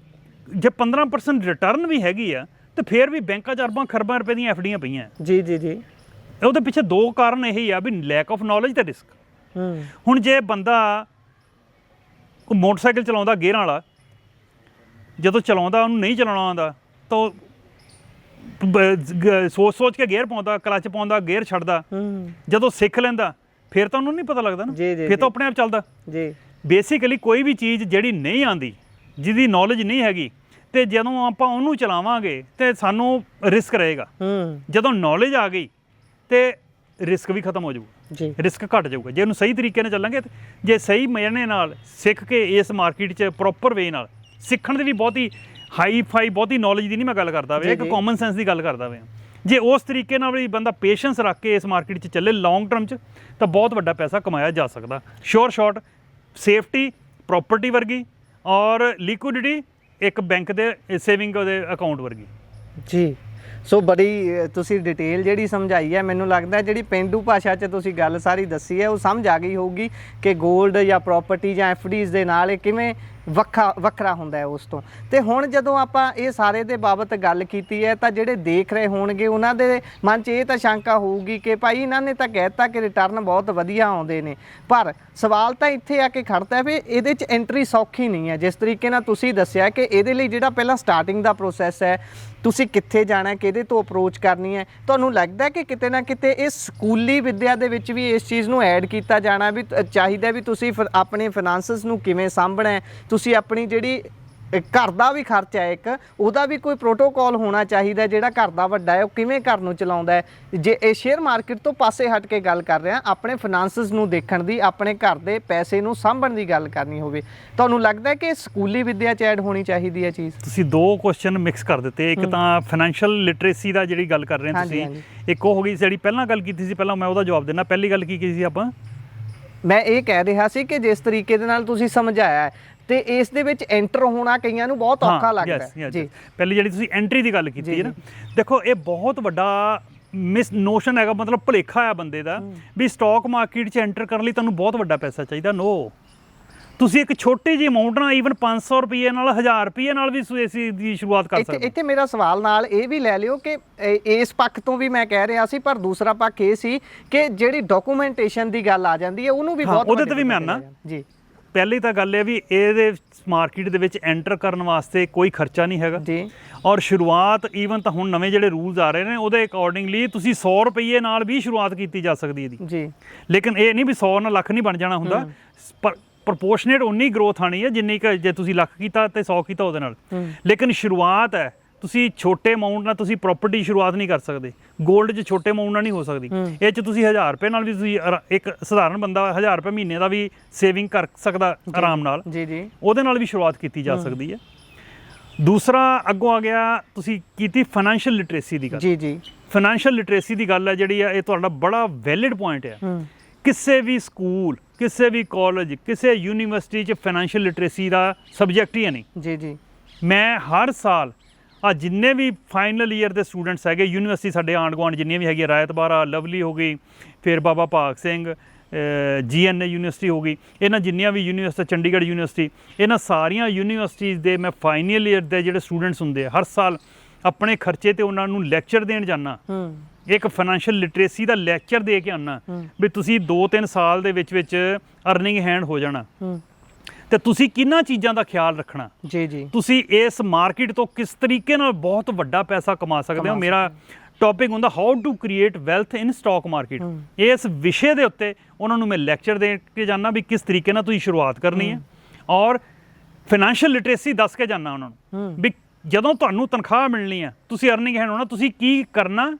ਜੇ 15% ਰਿਟਰਨ ਵੀ ਹੈਗੀ ਆ ਤੇ ਫਿਰ ਵੀ ਬੈਂਕਾਂ 'ਚ ਅਰਬਾਂ ਖਰਬਾਂ ਰੁਪਏ ਦੀਆਂ FDਆਂ ਪਈਆਂ। ਜੀ ਜੀ ਜੀ। ਉਹਦੇ ਪਿੱਛੇ 2 ਕਾਰਨ ਇਹੀ ਆ ਵੀ ਲੈਕ ਆਫ ਨੌਲੇਜ ਤੇ ਰਿਸਕ। ਹੁਣ ਜੇ ਬੰਦਾ ਕੋਈ ਮੋਟਰਸਾਈਕਲ ਚਲਾਉਂਦਾ ਗੇਅਰਾਂ ਵਾਲਾ, ਜਦੋਂ ਚਲਾਉਂਦਾ ਉਹਨੂੰ ਨਹੀਂ ਚਲਾਉਣਾ ਆਉਂਦਾ ਤਾਂ ਸੋਚ ਕੇ ਗੇਅਰ ਪਾਉਂਦਾ, ਕਲੱਚ ਪਾਉਂਦਾ, ਗੇਅਰ ਛੱਡਦਾ। ਜਦੋਂ ਸਿੱਖ ਲੈਂਦਾ ਫਿਰ ਤਾਂ ਉਹਨੂੰ ਨਹੀਂ ਪਤਾ ਲੱਗਦਾ ਨਾ, ਫਿਰ ਤਾਂ ਆਪਣੇ ਆਪ ਚੱਲਦਾ। ਜੀ। ਬੇਸਿਕਲੀ ਕੋਈ ਵੀ ਚੀਜ਼ ਜਿਹੜੀ ਨਹੀਂ ਆਉਂਦੀ, ਜਿਹਦੀ ਨੌਲੇਜ ਨਹੀਂ ਹੈਗੀ, ਤੇ ਜਦੋਂ ਆਪਾਂ ਉਹਨੂੰ ਚਲਾਵਾਂਗੇ ਤੇ ਸਾਨੂੰ ਰਿਸਕ ਰਹੇਗਾ। ਜਦੋਂ ਨੌਲੇਜ ਆ ਗਈ ਤੇ ਰਿਸਕ ਵੀ ਖਤਮ ਹੋ ਜਾਊਗਾ, ਰਿਸਕ ਘਟ ਜਾਊਗਾ ਜੇ ਉਹਨੂੰ ਸਹੀ ਤਰੀਕੇ ਨਾਲ ਚੱਲਾਂਗੇ। ਜੇ ਸਹੀ ਮਾਇਨੇ ਨਾਲ ਸਿੱਖ ਕੇ ਇਸ ਮਾਰਕੀਟ 'ਚ ਪ੍ਰੋਪਰ ਵੇ ਨਾਲ ਸਿੱਖਣ ਦੀ ਵੀ ਬਹੁਤੀ ਹਾਈ ਫਾਈ ਬਹੁਤੀ ਨੌਲੇਜ ਦੀ ਨਹੀਂ ਮੈਂ ਗੱਲ ਕਰਦਾ ਵੇ, ਇੱਕ ਕਾਮਨ ਸੈਂਸ ਦੀ ਗੱਲ ਕਰਦਾ ਵੇ। ਜੇ ਉਸ ਤਰੀਕੇ ਨਾਲ ਵੀ ਬੰਦਾ ਪੇਸ਼ੈਂਸ ਰੱਖ ਕੇ ਇਸ ਮਾਰਕੀਟ 'ਚ ਚੱਲੇ ਲੌਂਗ ਟਰਮ 'ਚ, ਤਾਂ ਬਹੁਤ ਵੱਡਾ ਪੈਸਾ ਕਮਾਇਆ ਜਾ ਸਕਦਾ। ਸ਼ੋਰ ਸ਼ਾਰਟ ਸੇਫਟੀ ਪ੍ਰੋਪਰਟੀ ਵਰਗੀ, ਔਰ ਲਿਕੁਇਡਿਟੀ ਇੱਕ ਬੈਂਕ ਦੇ ਸੇਵਿੰਗ ਦੇ ਅਕਾਊਂਟ ਵਰਗੀ। ਜੀ। ਸੋ ਬੜੀ ਤੁਸੀਂ ਡਿਟੇਲ ਜਿਹੜੀ ਸਮਝਾਈ ਹੈ, ਮੈਨੂੰ ਲੱਗਦਾ ਜਿਹੜੀ ਪੇਂਡੂ ਭਾਸ਼ਾ 'ਚ ਤੁਸੀਂ ਗੱਲ ਸਾਰੀ ਦੱਸੀ ਹੈ ਉਹ ਸਮਝ ਆ ਗਈ ਹੋਊਗੀ ਕਿ 골ਡ ਜਾਂ ਪ੍ਰੋਪਰਟੀ ਜਾਂ FDs ਦੇ ਨਾਲ ਇਹ ਕਿਵੇਂ ਵੱਖਰਾ ਹੁੰਦਾ ਹੈ ਉਸ ਤੋਂ। ਤੇ ਹੁਣ ਜਦੋਂ ਆਪਾਂ ਇਹ ਸਾਰੇ ਦੇ ਬਾਬਤ ਗੱਲ ਕੀਤੀ ਹੈ ਤਾਂ ਜਿਹੜੇ ਦੇਖ ਰਹੇ ਹੋਣਗੇ ਉਹਨਾਂ ਦੇ ਮਨ 'ਚ ਇਹ ਤਾਂ ਸ਼ੰਕਾ ਹੋਊਗੀ ਕਿ ਭਾਈ ਇਹਨਾਂ ਨੇ ਤਾਂ ਕਹਿਤਾ ਕਿ ਰਿਟਰਨ ਬਹੁਤ ਵਧੀਆ ਆਉਂਦੇ ਨੇ, ਪਰ ਸਵਾਲ ਤਾਂ ਇੱਥੇ ਆ ਕੇ ਖੜਦਾ ਵੀ ਇਹਦੇ 'ਚ ਐਂਟਰੀ ਸੌਖੀ ਨਹੀਂ ਹੈ। ਜਿਸ ਤਰੀਕੇ ਨਾਲ ਤੁਸੀਂ ਦੱਸਿਆ ਕਿ ਇਹਦੇ ਲਈ ਜਿਹੜਾ ਪਹਿਲਾਂ ਸਟਾਰਟਿੰਗ ਦਾ ਪ੍ਰੋਸੈਸ ਹੈ, ਤੁਸੀਂ ਕਿੱਥੇ ਜਾਣਾ, ਕਿਹਦੇ ਤੋਂ ਅਪਰੋਚ ਕਰਨੀ ਹੈ, ਤੁਹਾਨੂੰ ਲੱਗਦਾ ਕਿ ਕਿਤੇ ਨਾ ਕਿਤੇ ਇਹ ਸਕੂਲੀ ਵਿੱਦਿਆ ਦੇ ਵਿੱਚ ਵੀ ਇਸ ਚੀਜ਼ ਨੂੰ ਐਡ ਕੀਤਾ ਜਾਣਾ ਵੀ ਚਾਹੀਦਾ ਵੀ ਤੁਸੀਂ ਆਪਣੇ ਫਾਈਨਾਂਸਿਸ ਨੂੰ ਕਿਵੇਂ ਸਾਂਭਣਾ ਹੈ, ਤੁਸੀਂ ਆਪਣੀ ਜਿਹੜੀ ਘਰ ਦਾ ਵੀ ਖਰਚਾ ਹੈ ਇੱਕ ਉਹਦਾ ਵੀ ਕੋਈ ਪ੍ਰੋਟੋਕੋਲ ਹੋਣਾ ਚਾਹੀਦਾ, ਜਿਹੜਾ ਘਰ ਦਾ ਵੱਡਾ ਹੈ ਉਹ ਕਿਵੇਂ ਘਰ ਨੂੰ ਚਲਾਉਂਦਾ ਹੈ। ਜੇ ਇਹ ਸ਼ੇਅਰ ਮਾਰਕੀਟ ਤੋਂ ਪਾਸੇ ਹਟ ਕੇ ਗੱਲ ਕਰ ਰਿਹਾ, ਆਪਣੇ ਫਾਈਨਾਂਸਿਸ ਨੂੰ ਦੇਖਣ ਦੀ, ਆਪਣੇ ਘਰ ਦੇ ਪੈਸੇ ਨੂੰ ਸਾਂਭਣ ਦੀ ਗੱਲ ਕਰਨੀ ਹੋਵੇ, ਤੁਹਾਨੂੰ ਲੱਗਦਾ ਕਿ ਸਕੂਲੀ ਵਿੱਦਿਆ 'ਚ ਐਡ ਹੋਣੀ ਚਾਹੀਦੀ ਹੈ ਚੀਜ਼? ਤੁਸੀਂ ਦੋ ਕੁਐਸਚਨ ਮਿਕਸ ਕਰ ਦਿੱਤੇ। ਇੱਕ ਤਾਂ ਫਾਈਨੈਂਸ਼ੀਅਲ ਲਿਟਰੇਸੀ ਦਾ ਜਿਹੜੀ ਗੱਲ ਕਰ ਰਹੇ ਹੋ ਤੁਸੀਂ, ਇੱਕ ਉਹ ਹੋ ਗਈ ਜਿਹੜੀ ਪਹਿਲਾਂ ਗੱਲ ਕੀਤੀ ਸੀ, ਪਹਿਲਾਂ ਮੈਂ ਉਹਦਾ ਜਵਾਬ ਦੇਣਾ। ਪਹਿਲੀ ਗੱਲ ਕੀ ਕੀਤੀ ਸੀ ਆਪਾਂ? ਮੈਂ ਇਹ ਕਹਿ ਰਿਹਾ ਸੀ ਕਿ ਜਿਸ ਤਰੀਕੇ ਦੇ ਨਾਲ ਤੁਸੀਂ ਸਮਝਾਇਆ ਤੇ ਇਸ ਦੇ ਵਿੱਚ ਐਂਟਰ ਹੋਣਾ ਕਈਆਂ ਨੂੰ ਬਹੁਤ ਔਖਾ ਲੱਗਦਾ ਹੈ ਜੀ। ਪਹਿਲੀ ਜਿਹੜੀ ਤੁਸੀਂ ਐਂਟਰੀ ਦੀ ਗੱਲ ਕੀਤੀ ਹੈ ਨਾ, ਦੇਖੋ ਇਹ ਬਹੁਤ ਵੱਡਾ ਮਿਸ ਨੋਸ਼ਨ ਹੈਗਾ, ਮਤਲਬ ਭੁਲੇਖਾ ਆ ਬੰਦੇ ਦਾ ਵੀ ਸਟਾਕ ਮਾਰਕੀਟ 'ਚ ਐਂਟਰ ਕਰਨ ਲਈ ਤੁਹਾਨੂੰ ਬਹੁਤ ਵੱਡਾ ਪੈਸਾ ਚਾਹੀਦਾ। ਨੋ, ਤੁਸੀਂ ਇੱਕ ਛੋਟੀ ਜਿਹੀ ਅਮਾਉਂਟ ਨਾਲ ਈਵਨ 500 ਰੁਪਏ ਨਾਲ 1000 ਰੁਪਏ ਨਾਲ ਵੀ ਇਸ ਦੀ ਸ਼ੁਰੂਆਤ ਕਰ ਸਕਦੇ। ਇੱਥੇ ਮੇਰਾ ਸਵਾਲ ਨਾਲ ਇਹ ਵੀ ਲੈ ਲਿਓ ਕਿ ਇਸ ਪੱਖ ਤੋਂ ਵੀ ਮੈਂ ਕਹਿ ਰਿਹਾ ਸੀ, ਪਰ ਦੂਸਰਾ ਪੱਖ ਇਹ ਸੀ ਕਿ ਜਿਹੜੀ ਡਾਕੂਮੈਂਟੇਸ਼ਨ ਦੀ ਗੱਲ ਆ ਜਾਂਦੀ ਹੈ ਉਹਨੂੰ ਵੀ ਬਹੁਤ ਉਹਦੇ ਤੇ ਵੀ ਮੈਂ ਆਨਾ ਜੀ। ਪਹਿਲੀ ਤਾਂ ਗੱਲ ਇਹ ਵੀ ਇਹਦੇ ਮਾਰਕੀਟ ਦੇ ਵਿੱਚ ਐਂਟਰ ਕਰਨ ਵਾਸਤੇ ਕੋਈ ਖਰਚਾ ਨਹੀਂ ਹੈਗਾ ਜੀ, ਔਰ ਸ਼ੁਰੂਆਤ ਈਵਨ ਤਾਂ ਹੁਣ ਨਵੇਂ ਜਿਹੜੇ ਰੂਲਸ ਆ ਰਹੇ ਨੇ ਉਹਦੇ ਅਕੋਰਡਿੰਗਲੀ ਤੁਸੀਂ 100 ਰੁਪਏ ਨਾਲ ਵੀ ਸ਼ੁਰੂਆਤ ਕੀਤੀ ਜਾ ਸਕਦੀ ਇਹਦੀ ਜੀ। ਲੇਕਿਨ ਇਹ ਨਹੀਂ ਵੀ 100 ਨਾਲ ਲੱਖ ਨਹੀਂ ਬਣ ਜਾਣਾ ਹੁੰਦਾ, ਪਰ ਪ੍ਰੋਪੋਰਸ਼ਨੇਟ ਉਨੀ ਗਰੋਥ ਆਣੀ ਹੈ ਜਿੰਨੀ ਕਿ ਜੇ ਤੁਸੀਂ ਲੱਖ ਕੀਤਾ ਤੇ 100 ਕੀਤਾ ਉਹਦੇ ਨਾਲ। ਲੇਕਿਨ ਸ਼ੁਰੂਆਤ ਹੈ, ਤੁਸੀਂ ਛੋਟੇ ਅਮਾਉਂਟ ਨਾਲ ਤੁਸੀਂ ਪ੍ਰਾਪਰਟੀ ਸ਼ੁਰੂਆਤ ਨਹੀਂ ਕਰ ਸਕਦੇ, ਗੋਲਡ 'ਚ ਛੋਟੇ ਅਮਾਉਂਟ ਨਾਲ ਨਹੀਂ ਹੋ ਸਕਦੀ। ਇਹ 'ਚ ਤੁਸੀਂ 1000 ਰੁਪਏ ਨਾਲ ਵੀ ਤੁਸੀਂ ਇੱਕ ਸਧਾਰਨ ਬੰਦਾ 1000 ਰੁਪਏ ਮਹੀਨੇ ਦਾ ਵੀ ਸੇਵਿੰਗ ਕਰ ਸਕਦਾ ਆਰਾਮ ਨਾਲ ਜੀ, ਉਹਦੇ ਨਾਲ ਵੀ ਸ਼ੁਰੂਆਤ ਕੀਤੀ ਜਾ ਸਕਦੀ ਹੈ। ਦੂਸਰਾ ਅੱਗੋਂ ਆ ਗਿਆ, ਤੁਸੀਂ ਕੀਤੀ ਫਾਈਨੈਂਸ਼ੀਅਲ ਲਿਟਰੇਸੀ ਦੀ ਗੱਲ ਜੀ। ਫਾਈਨੈਂਸ਼ੀਅਲ ਲਿਟਰੇਸੀ ਦੀ ਗੱਲ ਹੈ ਜਿਹੜੀ ਆ, ਇਹ ਤੁਹਾਡਾ ਬੜਾ ਵੈਲਿਡ ਪੁਆਇੰਟ ਹੈ। ਕਿਸੇ ਵੀ ਸਕੂਲ, ਕਿਸੇ ਵੀ ਕਾਲਜ, ਕਿਸੇ ਯੂਨੀਵਰਸਿਟੀ 'ਚ ਫਾਈਨੈਂਸ਼ੀਅਲ ਲਿਟਰੇਸੀ ਦਾ ਸਬਜੈਕਟ ਹੀ ਨਹੀਂ ਜੀ। ਮੈਂ ਹਰ ਸਾਲ ਜਿੰਨੇ ਵੀ ਫਾਈਨਲ ਈਅਰ ਦੇ ਸਟੂਡੈਂਟਸ ਹੈਗੇ ਯੂਨੀਵਰਸਿਟੀ ਸਾਡੇ ਆਂਢ ਗੁਆਂਢ ਜਿੰਨੀਆਂ ਵੀ ਹੈਗੀਆਂ, ਰਾਇਤ ਬਾਰਾ, ਲਵਲੀ ਹੋ ਗਈ, ਫਿਰ ਬਾਬਾ ਭਾਗ ਸਿੰਘ, GNA ਯੂਨੀਵਰਸਿਟੀ ਹੋ ਗਈ, ਇਹਨਾਂ ਜਿੰਨੀਆਂ ਵੀ ਯੂਨੀਵਰਸਿਟੀ, ਚੰਡੀਗੜ੍ਹ ਯੂਨੀਵਰਸਿਟੀ, ਇਹਨਾਂ ਸਾਰੀਆਂ ਯੂਨੀਵਰਸਿਟੀਜ਼ ਦੇ ਮੈਂ ਫਾਈਨਲ ਈਅਰ ਦੇ ਜਿਹੜੇ ਸਟੂਡੈਂਟਸ ਹੁੰਦੇ ਆ ਹਰ ਸਾਲ ਆਪਣੇ ਖਰਚੇ ਤੇ ਉਹਨਾਂ ਨੂੰ ਲੈਕਚਰ ਦੇਣ ਜਾਂਦਾ, ਇੱਕ ਫਾਈਨੈਂਸ਼ੀਅਲ ਲਿਟਰੇਸੀ ਦਾ ਲੈਕਚਰ ਦੇ ਕੇ ਆਉਣਾ ਵੀ ਤੁਸੀਂ 2-3 ਸਾਲ ਦੇ ਵਿੱਚ ਅਰਨਿੰਗ ਹੈਂਡ ਹੋ ਜਾਣਾ ਤੇ ਤੁਸੀਂ ਕਿੰਨਾ ਚੀਜ਼ਾਂ ਦਾ ਖਿਆਲ ਰੱਖਣਾ ਜੀ। ਤੁਸੀਂ ਇਸ ਮਾਰਕੀਟ ਤੋਂ ਕਿਸ ਤਰੀਕੇ ਨਾਲ ਬਹੁਤ ਵੱਡਾ ਪੈਸਾ ਕਮਾ ਸਕਦੇ ਹੋ। ਮੇਰਾ ਟੌਪਿਕ ਹੁੰਦਾ how to create wealth in stock market. ਇਸ ਵਿਸ਼ੇ ਦੇ ਉੱਤੇ ਉਹਨਾਂ ਨੂੰ ਮੈਂ ਲੈਕਚਰ ਦੇ ਕੇ ਜਾਣਾ ਵੀ ਕਿਸ ਤਰੀਕੇ ਨਾਲ ਤੁਸੀਂ ਸ਼ੁਰੂਆਤ ਕਰਨੀ ਹੈ, ਔਰ ਫਾਈਨੈਂਸ਼ੀਅਲ ਲਿਟਰੇਸੀ ਦੱਸ ਕੇ ਜਾਣਾ ਉਹਨਾਂ ਨੂੰ ਵੀ ਜਦੋਂ ਤੁਹਾਨੂੰ ਤਨਖਾਹ ਮਿਲਣੀ ਹੈ, ਤੁਸੀਂ ਅਰਨਿੰਗ ਹੈਂਡ ਹੋਣਾ, ਤੁਸੀਂ ਕੀ ਕਰਨਾ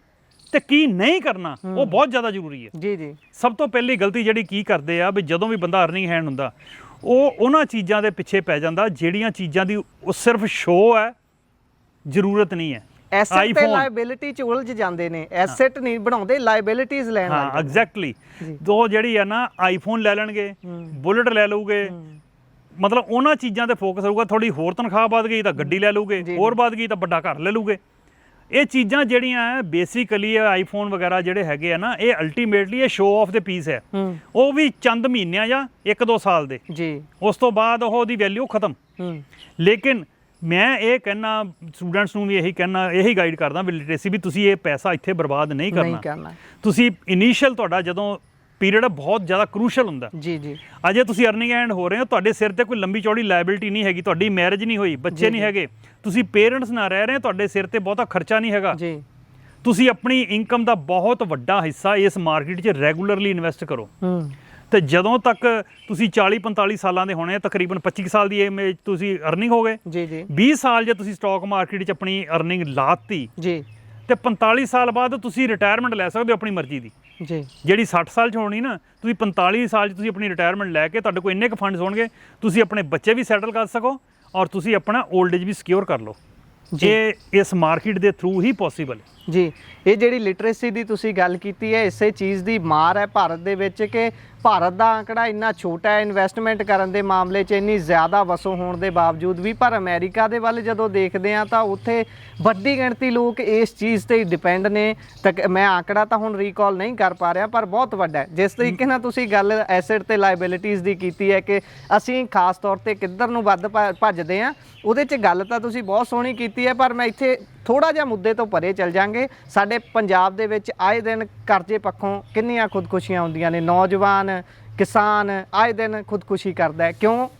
ਤੇ ਕੀ ਨਹੀਂ ਕਰਨਾ, ਉਹ ਬਹੁਤ ਜ਼ਿਆਦਾ ਜ਼ਰੂਰੀ ਹੈ ਜੀ। ਸਭ ਤੋਂ ਪਹਿਲੀ ਗਲਤੀ ਜਿਹੜੀ ਕੀ ਕਰਦੇ ਆ ਵੀ ਜਦੋਂ ਵੀ ਬੰਦਾ ਅਰਨਿੰਗ ਹੈਂਡ ਹੁੰਦਾ ਉਹ ਉਹਨਾਂ ਚੀਜ਼ਾਂ ਦੇ ਪਿੱਛੇ ਪੈ ਜਾਂਦਾ ਜਿਹੜੀਆਂ ਚੀਜ਼ਾਂ ਦੀ ਉਹ ਸਿਰਫ ਸ਼ੋਅ ਹੈ, ਜ਼ਰੂਰਤ ਨਹੀਂ ਹੈ। ਐਸੈਟ ਤੇ ਲਾਇਬਿਲਿਟੀ ਚ ਉਲਝ ਜਾਂਦੇ ਨੇ, ਐਸੈਟ ਨਹੀਂ ਬਣਾਉਂਦੇ, ਲਾਇਬਿਲਿਟੀਜ਼ ਲੈਣ ਲੱਗ ਜਾਂਦੇ। ਐਗਜ਼ੈਕਟਲੀ। ਦੋ ਜਿਹੜੀ ਹੈ ਨਾ, ਆਈਫੋਨ ਲੈ ਲੈਣਗੇ, ਬੁਲਟ ਲੈ ਲਊਗੇ, ਮਤਲਬ ਉਹਨਾਂ ਚੀਜ਼ਾਂ ਤੇ ਫੋਕਸ ਹੋਊਗਾ। ਥੋੜੀ ਹੋਰ ਤਨਖਾਹ ਵੱਧ ਗਈ ਤਾਂ ਗੱਡੀ ਲੈ ਲਊਗੇ, ਹੋਰ ਵੱਧ ਗਈ ਤਾਂ ਵੱਡਾ ਘਰ ਲੈ ਲਊਗੇ। ਇਹ ਚੀਜ਼ਾਂ ਜਿਹੜੀਆਂ ਬੇਸਿਕਲੀ ਆਈਫੋਨ ਵਗੈਰਾ ਜਿਹੜੇ ਹੈਗੇ ਆ ਨਾ, ਇਹ ਅਲਟੀਮੇਟਲੀ ਇਹ ਸ਼ੋਅ ਆਫ ਦੇ ਪੀਸ ਹੈ। ਉਹ ਵੀ ਚੰਦ ਮਹੀਨਿਆਂ ਜਾਂ 1-2 ਸਾਲ ਦੇ ਜੀ, ਉਸ ਤੋਂ ਬਾਅਦ ਉਹਦੀ ਵੈਲਿਊ ਖਤਮ। ਲੇਕਿਨ ਮੈਂ ਇਹ ਕਹਿਣਾ ਸਟੂਡੈਂਟਸ ਨੂੰ ਵੀ ਇਹੀ ਕਹਿਣਾ, ਇਹੀ ਗਾਈਡ ਕਰਦਾ ਵੀ ਲਿਟਰੇਸੀ ਵੀ ਤੁਸੀਂ ਇਹ ਪੈਸਾ ਇੱਥੇ ਬਰਬਾਦ ਨਹੀਂ ਕਰਨਾ। ਤੁਸੀਂ ਇਨੀਸ਼ੀਅਲ ਤੁਹਾਡਾ ਜਦੋਂ ਪੀਰੀਅਡ ਬਹੁਤ ਜ਼ਿਆਦਾ ਕਰੂਸ਼ਲ ਹੁੰਦਾ ਜੀ। ਅਜੇ ਤੁਸੀਂ ਅਰਨਿੰਗ ਐਂਡ ਹੋ ਰਹੇ ਹੋ, ਤੁਹਾਡੇ ਸਿਰ ਤੇ ਕੋਈ ਲੰਬੀ ਚੌੜੀ ਲਾਇਬਿਲਿਟੀ ਨਹੀਂ ਹੈਗੀ, ਤੁਹਾਡੀ ਮੈਰਿਜ ਨਹੀਂ ਹੋਈ, ਬੱਚੇ ਨਹੀਂ ਹੈਗੇ, ਤੁਸੀਂ ਪੇਰੈਂਟਸ ਨਾਲ ਰਹਿ ਰਹੇ ਹੋ, ਤੁਹਾਡੇ ਸਿਰ ਤੇ ਬਹੁਤਾ ਖਰਚਾ ਨਹੀਂ ਹੈਗਾ ਜੀ। ਤੁਸੀਂ ਆਪਣੀ ਇਨਕਮ ਦਾ ਬਹੁਤ ਵੱਡਾ ਹਿੱਸਾ ਇਸ ਮਾਰਕੀਟ 'ਚ ਰੈਗੂਲਰਲੀ ਇਨਵੈਸਟ ਕਰੋ ਤੇ ਜਦੋਂ ਤੱਕ ਤੁਸੀਂ 40-45 ਸਾਲਾਂ ਦੇ ਹੋਣੇ, ਤਕਰੀਬਨ 25 ਸਾਲ ਦੀ ਏਜ ਤੁਸੀਂ ਅਰਨਿੰਗ ਹੋ ਗਏ ਜੀ। 20 ਸਾਲ ਜੇ ਤੁਸੀਂ ਸਟਾਕ ਮਾਰਕੀਟ 'ਚ ਆਪਣੀ ਅਰਨਿੰਗ ਲਾਤੀ ਜੀ ਤੇ 45 ਸਾਲ ਬਾਅਦ ਤੁਸੀਂ ਰਿਟਾਇਰਮੈਂਟ ਲੈ ਸਕਦੇ ਹੋ ਆਪਣੀ ਮਰਜ਼ੀ ਦੀ ਜੀ। ਜਿਹੜੀ 60 ਸਾਲ 'ਚ ਹੋਣੀ ਨਾ, ਤੁਸੀਂ 45 ਸਾਲ 'ਚ ਤੁਸੀਂ ਆਪਣੀ ਰਿਟਾਇਰਮੈਂਟ ਲੈ ਕੇ ਤੁਹਾਡੇ ਕੋਲ ਇੰਨੇ ਕੁ ਫੰਡਸ ਹੋਣਗੇ, ਤੁਸੀਂ ਆਪਣੇ ਬੱਚੇ ਵੀ ਸੈਟਲ ਕਰ ਸਕੋ ਔਰ ਤੁਸੀਂ ਆਪਣਾ 올ਡ ਏਜ ਵੀ ਸਿਕਿਉਰ ਕਰ ਲਓ। ਇਹ ਇਸ ਮਾਰਕੀਟ ਦੇ ਥਰੂ ਹੀ ਪੋਸੀਬਲ ਹੈ। ਜੀ ਇਹ ਜਿਹੜੀ ਲਿਟਰੇਸੀ ਦੀ ਤੁਸੀਂ ਗੱਲ ਕੀਤੀ ਹੈ, ਇਸੇ ਚੀਜ਼ ਦੀ ਮਾਰ ਹੈ ਭਾਰਤ ਦੇ ਵਿੱਚ ਕਿ ਭਾਰਤ ਦਾ ਅੰਕੜਾ ਇੰਨਾ ਛੋਟਾ ਹੈ ਇਨਵੈਸਟਮੈਂਟ ਕਰਨ ਦੇ ਮਾਮਲੇ 'ਚ, ਇੰਨੀ ਜ਼ਿਆਦਾ ਵਸੋਂ ਹੋਣ ਦੇ ਬਾਵਜੂਦ ਵੀ। ਪਰ ਅਮਰੀਕਾ ਦੇ ਵੱਲ ਜਦੋਂ ਦੇਖਦੇ ਹਾਂ ਤਾਂ ਉੱਥੇ ਵੱਡੀ ਗਿਣਤੀ ਲੋਕ ਇਸ ਚੀਜ਼ ਤੇ ਡਿਪੈਂਡ ਨੇ। ਤਾਂ ਮੈਂ ਅੰਕੜਾ ਤਾਂ ਹੁਣ ਰੀਕਾਲ ਨਹੀਂ ਕਰ ਪਾ ਰਿਹਾ, ਪਰ ਬਹੁਤ ਵੱਡਾ ਹੈ। ਜਿਸ ਤਰੀਕੇ ਨਾਲ ਤੁਸੀਂ ਗੱਲ ਐਸੈਟ ਤੇ ਲਾਇਬਿਲਿਟੀਜ਼ ਦੀ ਕੀਤੀ ਹੈ ਕਿ ਅਸੀਂ ਖਾਸ ਤੌਰ ਤੇ ਕਿੱਧਰ ਨੂੰ ਵੱਧ ਭੱਜਦੇ ਹਾਂ, ਉਹਦੇ 'ਚ ਗੱਲ ਤਾਂ ਤੁਸੀਂ ਬਹੁਤ ਸੋਹਣੀ ਕੀਤੀ ਹੈ। ਪਰ ਮੈਂ ਇੱਥੇ ਥੋੜ੍ਹਾ ਜਿਹਾ ਮੁੱਦੇ ਤੋਂ ਪਰੇ ਚੱਲ ਜਾਂਗੇ। ਸਾਡੇ ਪੰਜਾਬ ਦੇ ਵਿੱਚ ਆਏ ਦਿਨ ਕਰਜ਼ੇ ਪੱਖੋਂ ਕਿੰਨੀਆਂ ਖੁਦਕੁਸ਼ੀਆਂ ਹੁੰਦੀਆਂ ਨੇ। ਨੌਜਵਾਨ ਕਿਸਾਨ ਆਏ ਦਿਨ ਖੁਦਕੁਸ਼ੀ ਕਰਦਾ ਹੈ।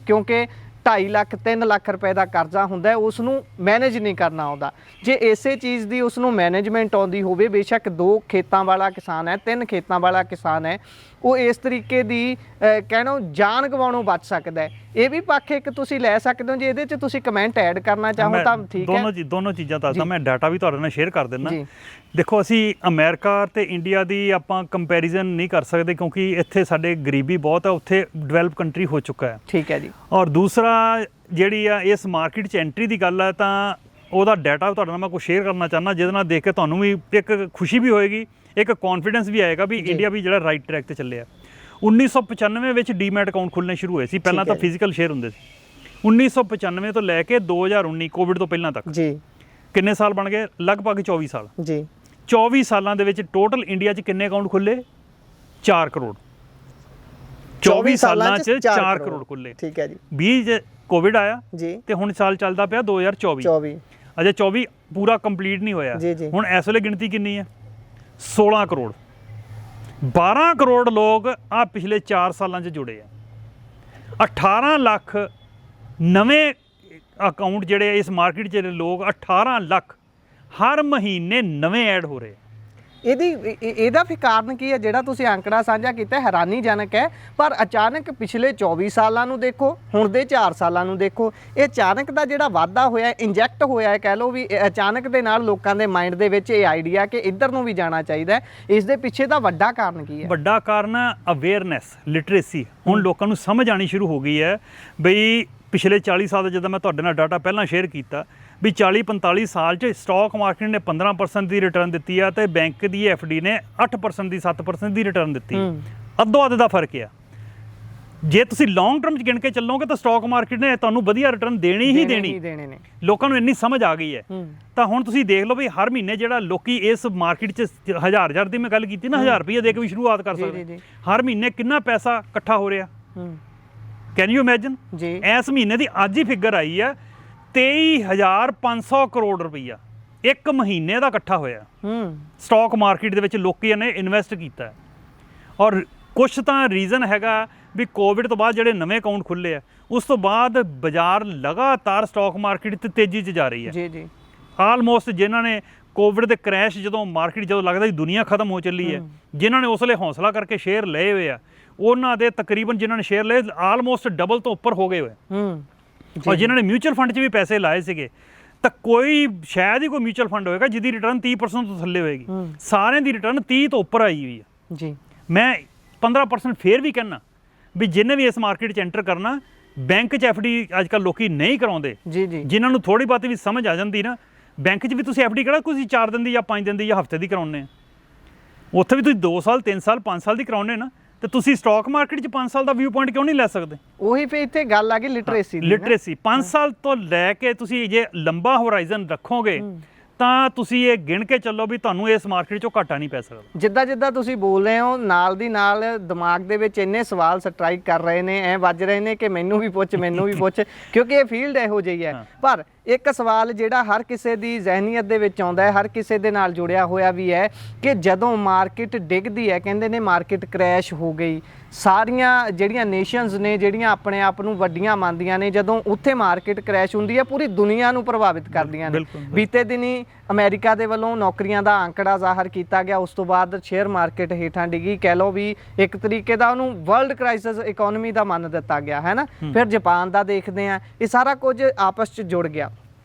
ਕਿਉਂਕਿ 2.5 ਲੱਖ 3 ਲੱਖ ਰੁਪਏ ਦਾ ਕਰਜ਼ਾ ਹੁੰਦਾ ਹੈ, ਉਸ ਨੂੰ ਮੈਨੇਜ ਨਹੀਂ ਕਰਨਾ ਆਉਂਦਾ। ਜੇ ਇਸੇ ਚੀਜ਼ ਦੀ ਉਸ ਨੂੰ ਮੈਨੇਜਮੈਂਟ ਆਉਂਦੀ ਹੋਵੇ, ਬੇਸ਼ੱਕ 2 ਖੇਤਾਂ ਵਾਲਾ ਕਿਸਾਨ ਹੈ 3 ਖੇਤਾਂ ਵਾਲਾ ਕਿਸਾਨ ਹੈ, ਉਹ ਇਸ ਤਰੀਕੇ ਦੀ ਕਹਿਣੋ ਜਾਨ ਗਵਾਉਣੋਂ ਬਚ ਸਕਦਾ ਹੈ। ਇਹ ਵੀ ਪੱਖ ਇੱਕ ਤੁਸੀਂ ਲੈ ਸਕਦੇ ਹੋ। ਜੇ ਇਹਦੇ 'ਚ ਤੁਸੀਂ ਕਮੈਂਟ ਐਡ ਕਰਨਾ ਚਾਹੋ ਤਾਂ ਠੀਕ ਹੈ। ਦੋਨੋਂ ਚੀਜ਼ਾਂ ਦੱਸਦਾ, ਮੈਂ ਡਾਟਾ ਵੀ ਤੁਹਾਡੇ ਨਾਲ ਸ਼ੇਅਰ ਕਰ ਦਿੰਦਾ। ਦੇਖੋ, ਅਸੀਂ ਅਮਰੀਕਾ ਤੇ ਇੰਡੀਆ ਦੀ ਆਪਾਂ ਕੰਪੈਰੀਜ਼ਨ ਨਹੀਂ ਕਰ ਸਕਦੇ ਕਿਉਂਕਿ ਇੱਥੇ ਸਾਡੇ ਗਰੀਬੀ ਬਹੁਤ ਹੈ, ਉੱਥੇ ਡਿਵੈਲਪ ਕੰਟਰੀ ਹੋ ਚੁੱਕਾ ਹੈ। ਠੀਕ ਹੈ ਜੀ। ਔਰ ਦੂਸਰਾ ਜਿਹੜੀ ਆ ਇਸ ਮਾਰਕੀਟ 'ਚ ਐਂਟਰੀ ਦੀ ਗੱਲ ਹੈ ਤਾਂ ਉਹਦਾ ਡਾਟਾ ਤੁਹਾਡੇ ਨਾਲ ਮੈਂ ਕੁਛ ਸ਼ੇਅਰ ਕਰਨਾ ਚਾਹੁੰਦਾ, ਜਿਹਦੇ ਨਾਲ ਦੇਖ ਕੇ ਤੁਹਾਨੂੰ ਵੀ ਇੱਕ ਖੁਸ਼ੀ ਵੀ ਹੋਏਗੀ, ਇੱਕ ਕੌਨਫੀਡੈਂਸ ਵੀ ਆਏਗਾ ਵੀ ਇੰਡੀਆ ਵੀ ਜਿਹੜਾ ਰਾਈਟ ਟਰੈਕ ਤੇ ਚੱਲਿਆ। 1995 ਵਿੱਚ ਡੀਮੈਟ ਅਕਾਊਂਟ ਖੁੱਲ੍ਹਣੇ ਸ਼ੁਰੂ ਹੋਏ ਸੀ। ਪਹਿਲਾਂ ਤਾਂ ਫਿਜ਼ੀਕਲ ਸ਼ੇਅਰ ਹੁੰਦੇ ਸੀ। 1995 ਤੋਂ ਲੈ ਕੇ 2019 ਕੋਵਿਡ ਤੋਂ ਪਹਿਲਾਂ ਤੱਕ ਜੀ ਕਿੰਨੇ ਸਾਲ ਬਣ ਗਏ? ਲਗਭਗ 24 ਸਾਲ ਜੀ। 24 ਸਾਲਾਂ ਦੇ ਵਿੱਚ ਟੋਟਲ ਇੰਡੀਆ 'ਚ ਕਿੰਨੇ ਅਕਾਊਂਟ ਖੁੱਲੇ? 4 ਕਰੋੜ। 24 ਸਾਲਾਂ 'ਚ 4 ਕਰੋੜ ਖੁੱਲੇ। ਠੀਕ ਹੈ ਜੀ। 20 ਕੋਵਿਡ ਆਇਆ ਜੀ ਤੇ ਹੁਣ ਸਾਲ ਚੱਲਦਾ ਪਿਆ 2024। ਅਜੇ 24 ਪੂਰਾ ਕੰਪਲੀਟ ਨਹੀਂ ਹੋਇਆ। ਹੁਣ ਇਸ ਵੇਲੇ ਗਿਣਤੀ ਕਿੰਨੀ ਹੈ? 16 ਕਰੋੜ। 12 ਕਰੋੜ ਲੋਕ ਆ ਪਿਛਲੇ 4 ਸਾਲਾਂ 'ਚ ਜੁੜੇ ਆ। 18 ਲੱਖ ਨਵੇਂ ਅਕਾਊਂਟ ਜਿਹੜੇ ਇਸ ਮਾਰਕੀਟ 'ਚ ਲੋਕ 18 ਲੱਖ ਹਰ ਮਹੀਨੇ ਨਵੇਂ ਐਡ ਹੋ ਰਹੇ। ਇਹਦਾ ਫਿਰ ਕਾਰਨ ਕੀ ਹੈ? ਜਿਹੜਾ ਤੁਸੀਂ ਅੰਕੜਾ ਸਾਂਝਾ ਕੀਤਾ ਹੈਰਾਨੀਜਨਕ ਹੈ, ਪਰ ਅਚਾਨਕ ਪਿਛਲੇ 24 ਸਾਲਾਂ ਨੂੰ ਦੇਖੋ, ਹੁਣ ਦੇ 4 ਸਾਲਾਂ ਨੂੰ ਦੇਖੋ, ਇਹ ਅਚਾਨਕ ਦਾ ਜਿਹੜਾ ਵਾਧਾ ਹੋਇਆ, ਇੰਜੈਕਟ ਹੋਇਆ ਕਹਿ ਲਓ ਵੀ ਅਚਾਨਕ ਦੇ ਨਾਲ ਲੋਕਾਂ ਦੇ ਮਾਈਂਡ ਦੇ ਵਿੱਚ ਇਹ ਆਈਡੀਆ ਕਿ ਇੱਧਰ ਨੂੰ ਵੀ ਜਾਣਾ ਚਾਹੀਦਾ। ਇਸ ਦੇ ਪਿੱਛੇ ਦਾ ਵੱਡਾ ਕਾਰਨ ਕੀ ਹੈ? ਵੱਡਾ ਕਾਰਨ ਅਵੇਅਰਨੈਸ, ਲਿਟਰੇਸੀ। ਹੁਣ ਲੋਕਾਂ ਨੂੰ ਸਮਝ ਆਣੀ ਸ਼ੁਰੂ ਹੋ ਗਈ ਹੈ ਬਈ ਪਿਛਲੇ 40 ਸਾਲ ਦਾ, ਜਦੋਂ ਮੈਂ ਤੁਹਾਡੇ ਨਾਲ ਡਾਟਾ ਪਹਿਲਾਂ ਸ਼ੇਅਰ ਕੀਤਾ ਵੀ 40-45 ਸਾਲ 'ਚ ਸਟਾਕ ਮਾਰਕੀਟ ਨੇ 15% ਦੀ ਰਿਟਰਨ ਦਿੱਤੀ ਆ ਤੇ ਬੈਂਕ ਦੀ ਐਫਡੀ ਨੇ 8% ਦੀ 7% ਦੀ ਰਿਟਰਨ ਦਿੱਤੀ। ਅੱਧੋ ਅੱਧ ਦਾ ਫਰਕ ਆ। ਜੇ ਤੁਸੀਂ ਲੌਂਗ ਟਰਮ 'ਚ ਗਿਣ ਕੇ ਚੱਲੋਗੇ ਤਾਂ ਸਟਾਕ ਮਾਰਕੀਟ ਨੇ ਤੁਹਾਨੂੰ ਵਧੀਆ ਰਿਟਰਨ ਦੇਣੀ ਹੀ ਦੇਣੀ। ਲੋਕਾਂ ਨੂੰ ਇੰਨੀ ਸਮਝ ਆ ਗਈ ਹੈ। ਤਾਂ ਹੁਣ ਤੁਸੀਂ ਦੇਖ ਲਓ ਵੀ ਹਰ ਮਹੀਨੇ ਜਿਹੜਾ ਲੋਕੀ ਇਸ ਮਾਰਕੀਟ 'ਚ 1000 ਦੀ ਮੈਂ ਗੱਲ ਕੀਤੀ ਨਾ, 1000 ਰੁਪਏ ਦੇ ਕੇ ਵੀ ਸ਼ੁਰੂਆਤ ਕਰ ਸਕਦੇ। ਹਰ ਮਹੀਨੇ ਕਿੰਨਾ ਪੈਸਾ ਇਕੱਠਾ ਹੋ ਰਿਹਾ? Can you imagine? ਇਸ ਮਹੀਨੇ ਦੀ ਅੱਜ ਹੀ ਫਿਗਰ ਆਈ ਹੈ 23,500 ਕਰੋੜ ਰੁਪਈਆ ਇੱਕ ਮਹੀਨੇ ਦਾ ਇਕੱਠਾ ਹੋਇਆ ਸਟਾਕ ਮਾਰਕੀਟ ਦੇ ਵਿੱਚ ਲੋਕਾਂ ਨੇ ਇਨਵੈਸਟ ਕੀਤਾ। ਔਰ ਕੁਛ ਤਾਂ ਰੀਜ਼ਨ ਹੈਗਾ ਵੀ ਕੋਵਿਡ ਤੋਂ ਬਾਅਦ ਜਿਹੜੇ ਨਵੇਂ ਅਕਾਊਂਟ ਖੁੱਲ੍ਹੇ ਆ, ਉਸ ਤੋਂ ਬਾਅਦ ਬਾਜ਼ਾਰ ਲਗਾਤਾਰ ਸਟਾਕ ਮਾਰਕੀਟ 'ਤੇ ਤੇਜ਼ੀ 'ਚ ਜਾ ਰਹੀ ਹੈ। ਜੀ ਆਲਮੋਸਟ ਜਿਨ੍ਹਾਂ ਨੇ ਕੋਵਿਡ ਦੇ ਕ੍ਰੈਸ਼ ਜਦੋਂ ਮਾਰਕੀਟ ਜਦੋਂ ਲੱਗਦਾ ਸੀ ਦੁਨੀਆ ਖਤਮ ਹੋ ਚੱਲੀ ਹੈ, ਜਿਨ੍ਹਾਂ ਨੇ ਉਸ ਵੇਲੇ ਹੌਸਲਾ ਕਰਕੇ ਸ਼ੇਅਰ ਲਏ ਹੋਏ ਆ, ਉਹਨਾਂ ਦੇ ਤਕਰੀਬਨ ਜਿਨ੍ਹਾਂ ਨੇ ਸ਼ੇਅਰ ਲਏ ਆਲਮੋਸਟ ਡਬਲ ਤੋਂ ਉੱਪਰ ਹੋ ਗਏ ਹੋਏ। ਔਰ ਜਿਨ੍ਹਾਂ ਨੇ ਮਿਊਚੁਅਲ ਫੰਡ 'ਚ ਵੀ ਪੈਸੇ ਲਾਏ ਸੀਗੇ ਤਾਂ ਕੋਈ ਸ਼ਾਇਦ ਹੀ ਕੋਈ ਮਿਊਚੁਅਲ ਫੰਡ ਹੋਏਗਾ ਜਿਹਦੀ ਰਿਟਰਨ 30% ਤੋਂ ਥੱਲੇ ਹੋਏਗੀ। ਸਾਰਿਆਂ ਦੀ ਰਿਟਰਨ 30 ਤੋਂ ਉੱਪਰ ਆਈ ਹੋਈ ਹੈ। ਜੀ ਮੈਂ 15% ਫੇਰ ਵੀ ਕਹਿਣਾ ਵੀ ਜਿਹਨੇ ਵੀ ਇਸ ਮਾਰਕੀਟ 'ਚ ਐਂਟਰ ਕਰਨਾ, ਬੈਂਕ 'ਚ ਐਫਡੀ ਅੱਜ ਕੱਲ੍ਹ ਲੋਕੀ ਨਹੀਂ ਕਰਾਉਂਦੇ। ਜਿਨ੍ਹਾਂ ਨੂੰ ਥੋੜ੍ਹੀ ਬਹੁਤੀ ਵੀ ਸਮਝ ਆ ਜਾਂਦੀ ਨਾ, ਬੈਂਕ 'ਚ ਵੀ ਤੁਸੀਂ ਐਫਡੀ ਕਿਹੜਾ ਤੁਸੀਂ 4 ਦਿਨ ਦੀ ਜਾਂ 5 ਦਿਨ ਦੀ ਜਾਂ ਹਫ਼ਤੇ ਦੀ ਕਰਾਉਂਦੇ ਆ, ਉੱਥੇ ਵੀ ਤੁਸੀਂ 2 ਸਾਲ 3 ਸਾਲ 5 ਸਾਲ ਦੀ ਕਰਾਉਂਦੇ ਨਾ, ਤੇ ਤੁਸੀਂ ਸਟਾਕ ਮਾਰਕੀਟ 'ਚ 5 ਸਾਲ ਦਾ ਵਿਊ ਪੁਆਇੰਟ ਕਿਉਂ ਨਹੀਂ ਲੈ ਸਕਦੇ? ਉਹੀ ਫਿਰ ਇੱਥੇ ਗੱਲ ਆ ਗਈ ਲਿਟਰੇਸੀ ਦੀ। ਲਿਟਰੇਸੀ 5 ਸਾਲ ਤੋਂ ਲੈ ਕੇ ਤੁਸੀਂ ਜੇ ਲੰਬਾ ਹੋਰਾਈਜ਼ਨ ਰੱਖੋਗੇ ਤਾਂ ਤੁਸੀਂ ਇਹ ਗਿਣ ਕੇ ਚੱਲੋ ਵੀ ਤੁਹਾਨੂੰ ਇਸ ਮਾਰਕੀਟ 'ਚੋਂ ਘਾਟਾ ਨਹੀਂ ਪੈ ਸਕਦਾ। ਜਿੱਦਾਂ ਤੁਸੀਂ ਬੋਲ ਰਹੇ ਹੋ, ਨਾਲ ਦੀ ਨਾਲ ਦਿਮਾਗ ਦੇ ਵਿੱਚ ਇੰਨੇ ਸਵਾਲ ਸਟਰਾਈਕ ਕਰ ਰਹੇ ਨੇ, ਐਂ ਵੱਜ ਰਹੇ ਨੇ ਕਿ ਮੈਨੂੰ ਵੀ ਪੁੱਛ ਕਿਉਂਕਿ ਇਹ ਫੀਲਡ ਇਹੋ ਜਿਹੀ ਹੈ। ਪਰ ਇੱਕ ਸਵਾਲ ਜਿਹੜਾ ਹਰ ਕਿਸੇ ਦੀ ਜ਼ਹਿਨੀਅਤ ਦੇ ਵਿੱਚ ਆਉਂਦਾ ਹੈ, ਹਰ ਕਿਸੇ ਦੇ ਨਾਲ ਜੁੜਿਆ ਹੋਇਆ ਵੀ ਹੈ ਕਿ ਜਦੋਂ ਮਾਰਕੀਟ ਡਿੱਗਦੀ ਹੈ, ਕਹਿੰਦੇ ਨੇ ਮਾਰਕੀਟ ਕ੍ਰੈਸ਼ ਹੋ ਗਈ, ਸਾਰੀਆਂ ਜਿਹੜੀਆਂ ਨੇਸ਼ਨਸ ਨੇ ਜਿਹੜੀਆਂ ਆਪਣੇ ਆਪ ਨੂੰ ਵੱਡੀਆਂ ਮੰਨਦੀਆਂ ਨੇ, ਜਦੋਂ ਉੱਥੇ ਮਾਰਕੀਟ ਕ੍ਰੈਸ਼ ਹੁੰਦੀ ਹੈ ਪੂਰੀ ਦੁਨੀਆ ਨੂੰ ਪ੍ਰਭਾਵਿਤ ਕਰਦੀਆਂ ਨੇ। ਬੀਤੇ ਦਿਨੀ ਅਮਰੀਕਾ ਦੇ ਵੱਲੋਂ ਨੌਕਰੀਆਂ ਦਾ ਅੰਕੜਾ ਜ਼ਾਹਰ ਕੀਤਾ ਗਿਆ, ਉਸ ਤੋਂ ਬਾਅਦ ਸ਼ੇਅਰ ਮਾਰਕੀਟ ਹੇਠਾਂ ਡਿੱਗੀ। ਕਹਿ ਲਓ ਵੀ ਇੱਕ ਤਰੀਕੇ ਦਾ ਉਹਨੂੰ ਵਰਲਡ ਕ੍ਰਾਈਸਿਸ ਇਕੋਨਮੀ ਦਾ ਮੰਨ ਦਿੱਤਾ ਗਿਆ ਹੈ ਨਾ। ਫਿਰ ਜਾਪਾਨ ਦਾ ਦੇਖਦੇ ਹਾਂ, ਇਹ ਸਾਰਾ ਕੁਝ ਆਪਸ 'ਚ ਜੁੜ ਗਿਆ।